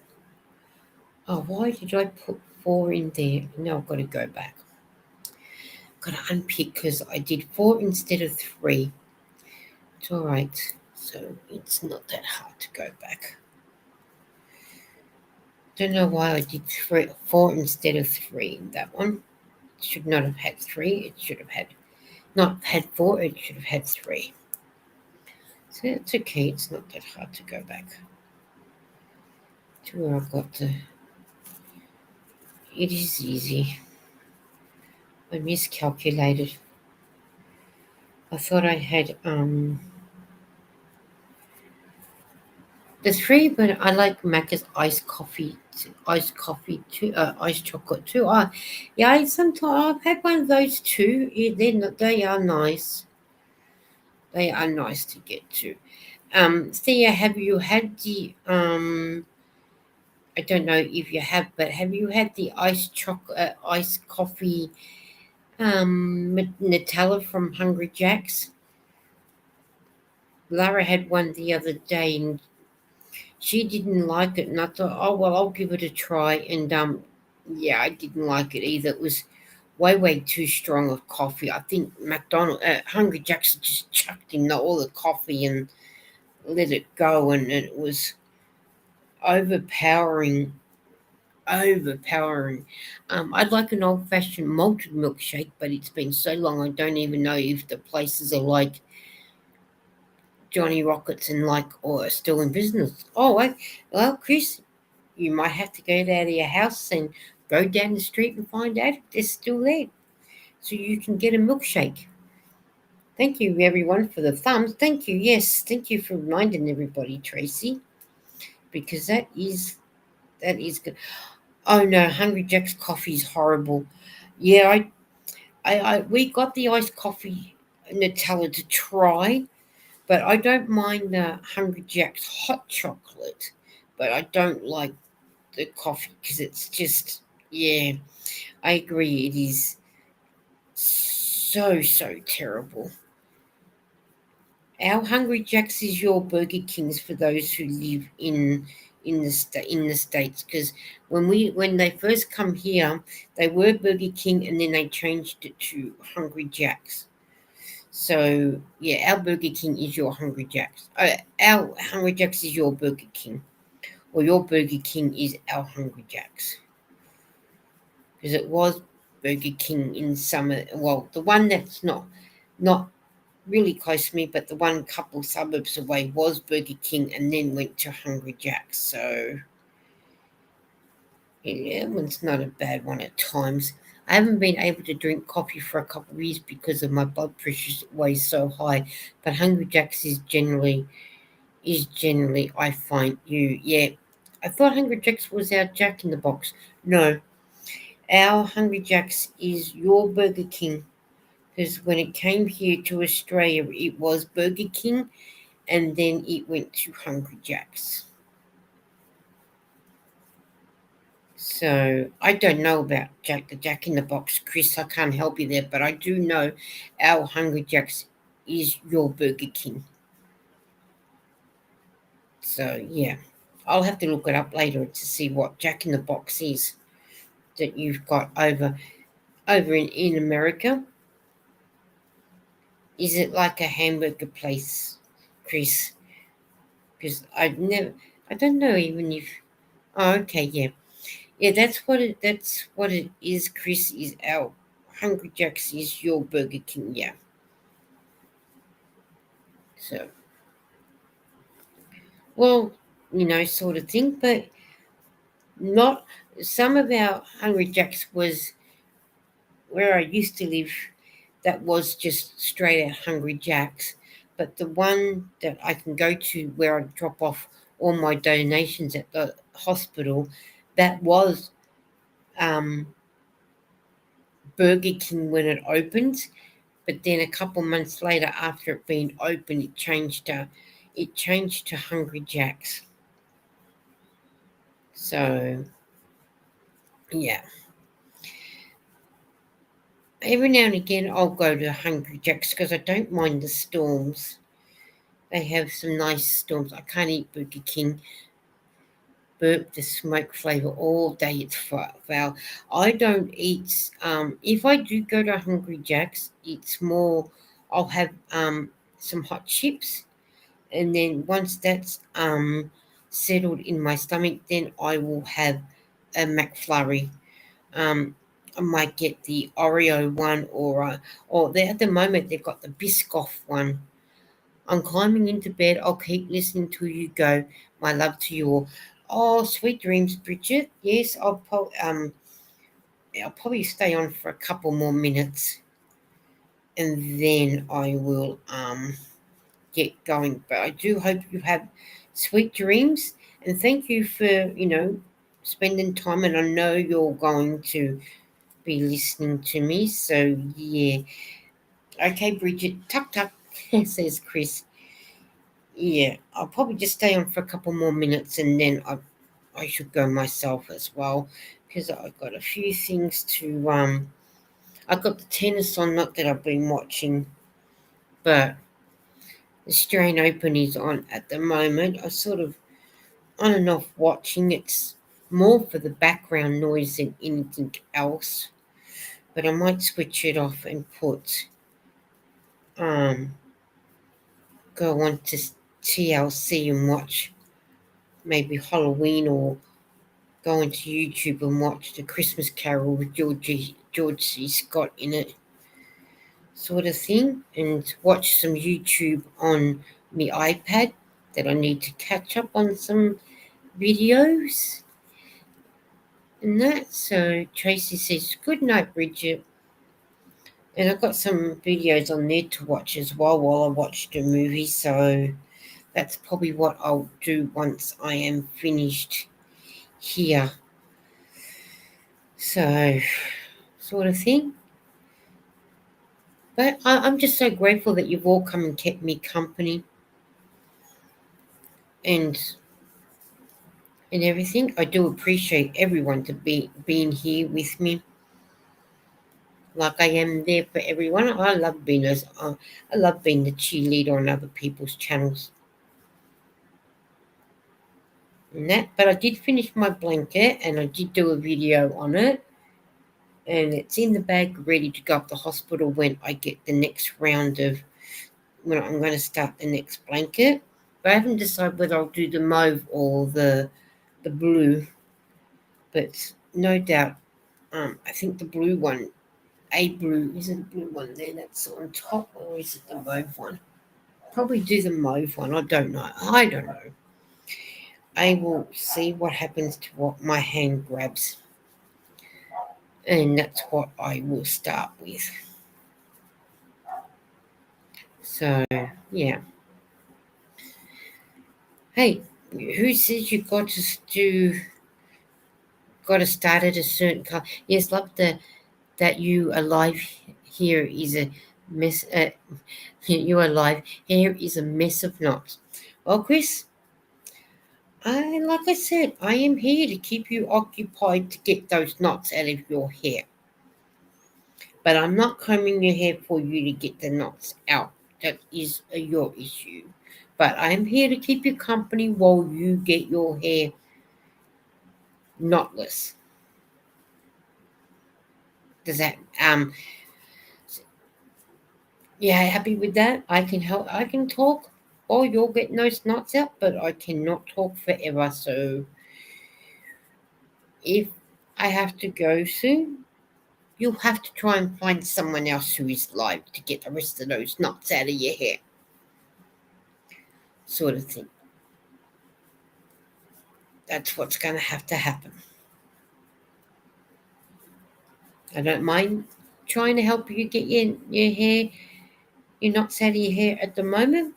S1: oh, why did I put four in there? Now I've got to go back. Got to unpick because I did four instead of three. It's all right. So it's not that hard to go back. Don't know why I did four instead of three in that one. It should not have had three. It should have had Not had four, it should have had three. So it's okay, it's not that hard to go back to where I've got the. It is easy. I miscalculated. I thought I had the three, but I like Macca's iced coffee too, iced chocolate too. Yeah, sometimes I've had one of those too. Yeah, they are nice. They are nice to get to. Thea, have you had the I don't know if you have, but have you had the iced coffee Nutella from Hungry Jack's? Lara had one the other day and she didn't like it, and I thought, oh well, I'll give it a try. And yeah, I didn't like it either. It was way too strong of coffee. I think Hungry Jack's just chucked in all the coffee and let it go, and it was overpowering. Overpowering. I'd like an old fashioned malted milkshake, but it's been so long I don't even know if the places are like Johnny Rockets and like or are still in business. Well, Chris, you might have to go out of your house and go down the street and find out if they're still there, so you can get a milkshake. Thank you, everyone, for the thumbs. Thank you. Yes, thank you for reminding everybody, Tracy, because that is good. Oh no, Hungry Jack's coffee is horrible. Yeah, we got the iced coffee Nutella to try, but I don't mind the Hungry Jack's hot chocolate, but I don't like the coffee because it's just, yeah, I agree, it is so terrible. Our Hungry Jacks is your Burger Kings for those who live in the states, because when they first come here, they were Burger King and then they changed it to Hungry Jacks. So yeah, our Burger King is your Hungry Jacks. Our Hungry Jacks is your Burger King, or your Burger King is our Hungry Jacks, because it was Burger King in summer. Well, the one that's not really close to me, but the one couple suburbs away was Burger King, and then went to Hungry Jack's. So yeah, that one's not a bad one at times. I haven't been able to drink coffee for a couple of years because of my blood pressure always so high. But Hungry Jack's is generally I find you, yeah. I thought Hungry Jack's was our Jack in the Box. No, our Hungry Jack's is your Burger King, because when it came here to Australia, it was Burger King, and then it went to Hungry Jack's. So I don't know about the Jack in the Box, Chris. I can't help you there, but I do know our Hungry Jack's is your Burger King. So yeah, I'll have to look it up later to see what Jack in the Box is that you've got over in America. Is it like a hamburger place, Chris? Because I don't know even if. Oh, okay, yeah. Yeah, that's what it is, Chris, is our Hungry Jack's is your Burger King, yeah. So well, sort of thing, but not some of our Hungry Jack's was where I used to live, that was just straight out Hungry Jack's. But the one that I can go to where I drop off all my donations at the hospital, that was um, Burger King when it opened. But then a couple months later, after it being open, it changed to Hungry Jack's. So yeah, every now and again I'll go to Hungry Jack's because I don't mind the storms. They have some nice storms. I can't eat Burger King. Burp the smoke flavor all day. It's foul. I don't eat. If I do go to Hungry Jack's, it's more. I'll have some hot chips, and then once that's settled in my stomach, then I will have a McFlurry. Um, I might get the Oreo one, or they, at the moment they've got the Biscoff one. I'm climbing into bed. I'll keep listening till you go. My love to you all. Oh, sweet dreams, Bridget. Yes, I'll probably stay on for a couple more minutes, and then I will get going. But I do hope you have sweet dreams, and thank you for spending time. And I know you're going to be listening to me. So yeah, okay, Bridget. Tuck tuck, says Chris. Yeah, I'll probably just stay on for a couple more minutes, and then I should go myself as well, because I've got a few things to I've got the tennis on, not that I've been watching, but the Australian Open is on at the moment. I sort of on and off watching. It's more for the background noise than anything else. But I might switch it off and put um go on to TLC and watch maybe Halloween, or go into YouTube and watch the Christmas Carol with George C. Scott in it, sort of thing, and watch some YouTube on my iPad that I need to catch up on some videos and that. So Tracy says, "Good night, Bridget." And I've got some videos on there to watch as well while I watch the movie. So that's probably what I'll do once I am finished here. So, sort of thing. But I'm just so grateful that you've all come and kept me company, and everything. I do appreciate everyone to be being here with me, like I am there for everyone. I love being the cheerleader on other people's channels and that. But I did finish my blanket, and I did do a video on it, and it's in the bag ready to go up the hospital when I get the next round of when I'm going to start the next blanket. But I haven't decided whether I'll do the mauve or the blue. But no doubt, I think the blue one, a blue, is it the blue one there that's on top, or is it the mauve one? Probably do the mauve one. I don't know. I don't know. I will see what happens to what my hand grabs, and that's what I will start with. So yeah. Hey, who says you got to start at a certain color? Yes, love that you alive here is a mess. You alive here is a mess of knots. Well, Chris, like I said, I am here to keep you occupied to get those knots out of your hair. But I'm not combing your hair for you to get the knots out. That is your issue. But I am here to keep you company while you get your hair knotless. Does that yeah, happy with that? I can help. I can talk, or you'll get those knots out, but I cannot talk forever. So if I have to go soon, you'll have to try and find someone else who is live to get the rest of those knots out of your hair, sort of thing. That's what's going to have to happen. I don't mind trying to help you get your hair, your knots out of your hair at the moment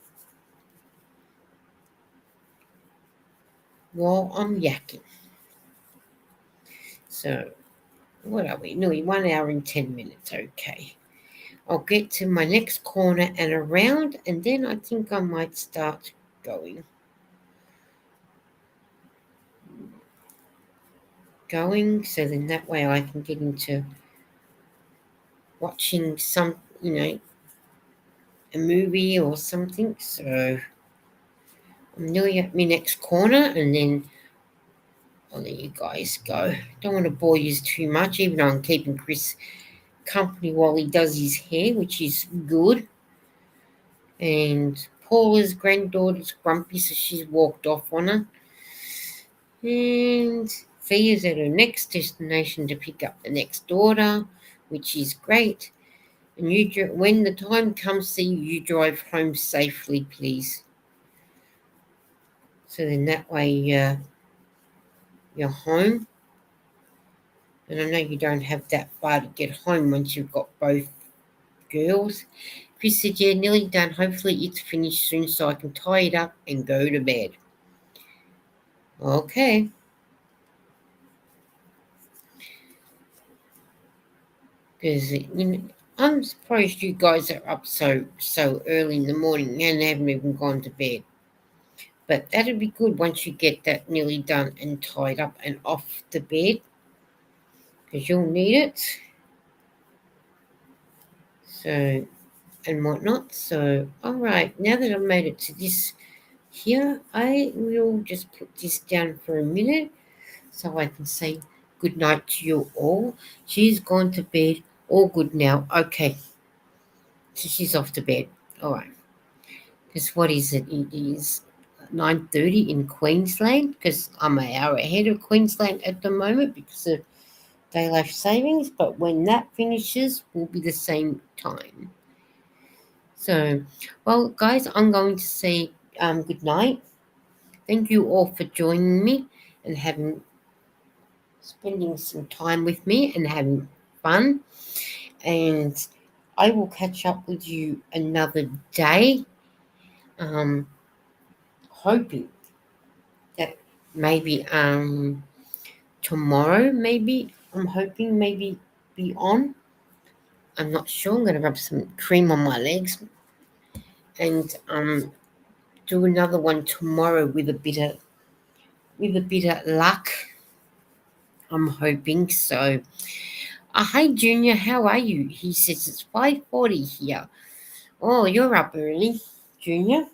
S1: while I'm yakking. So, what are we? Nearly 1 hour and 10 minutes. Okay. I'll get to my next corner and around, and then I think I might start going. So then that way I can get into watching a movie or something. So I'm nearly at my next corner, and then I'll let you guys go. Don't want to bore you too much, even though I'm keeping Chris company while he does his hair, which is good. And Paula's granddaughter's grumpy, so she's walked off on her. And Fee is at her next destination to pick up the next daughter, which is great. And when the time comes, see you drive home safely, please. So then that way you're home. And I know you don't have that far to get home once you've got both girls. If you said, yeah, nearly done, hopefully it's finished soon so I can tie it up and go to bed. Okay. Because I'm surprised you guys are up so early in the morning and haven't even gone to bed. But that'd be good once you get that nearly done and tied up and off the bed, because you'll need it. So, and whatnot. So, all right, now that I've made it to this here, I will just put this down for a minute so I can say good night to you all. She's gone to bed. All good now. Okay, so she's off to bed. All right. Because what is it? It is 9:30 in Queensland, because I'm an hour ahead of Queensland at the moment because of daylight savings. But when that finishes, will be the same time. So, well, guys, I'm going to say good night. Thank you all for joining me and spending some time with me and having fun. And I will catch up with you another day. Um, hoping that maybe tomorrow, maybe I'm hoping maybe be on. I'm not sure. I'm gonna rub some cream on my legs and do another one tomorrow with a bit of luck. I'm hoping so. Hi Junior, how are you? He says it's 5:40 here. Oh, you're up early, Junior.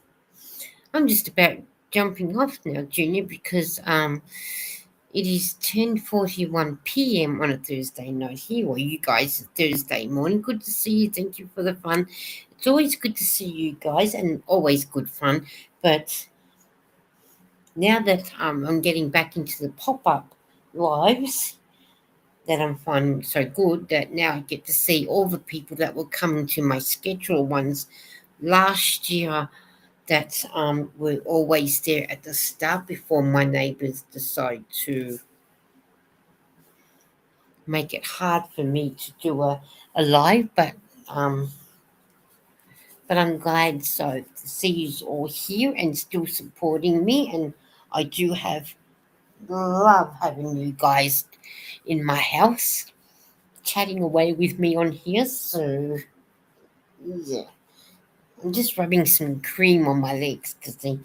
S1: I'm just about jumping off now, Junior, because it is 10:41 p.m. on a Thursday night here. Well, you guys, Thursday morning. Good to see you. Thank you for the fun. It's always good to see you guys, and always good fun. But now that I'm getting back into the pop-up lives that I'm finding so good, that now I get to see all the people that were coming to my schedule ones last year that were always there at the start before my neighbours decide to make it hard for me to do a live, um but I'm glad so to see you all here and still supporting me. And I do love having you guys in my house chatting away with me on here. So yeah, I'm just rubbing some cream on my legs because they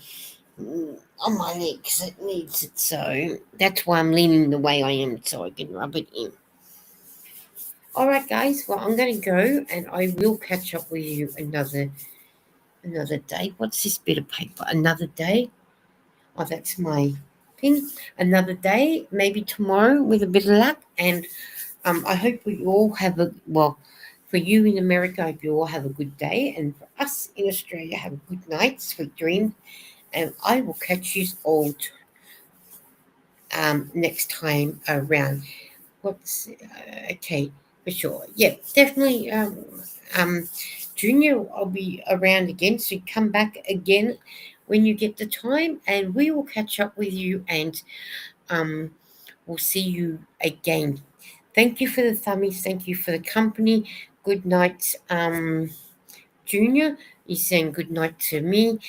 S1: on my legs it needs it, so that's why I'm leaning the way I am so I can rub it in. All right, guys. Well, I'm going to go, and I will catch up with you another day. What's this bit of paper? Another day. Oh, that's my thing. Another day, maybe tomorrow with a bit of luck. And I hope we all have for you in America, I hope you all have a good day. And for us in Australia, have a good night, sweet dreams. And I will catch you all next time around. What's okay for sure? Yeah, definitely. Junior, I'll be around again, so come back again when you get the time, and we will catch up with you, and um, we'll see you again. Thank you for the thummies. Thank you for the company. Good night, Junior. He's saying good night to me.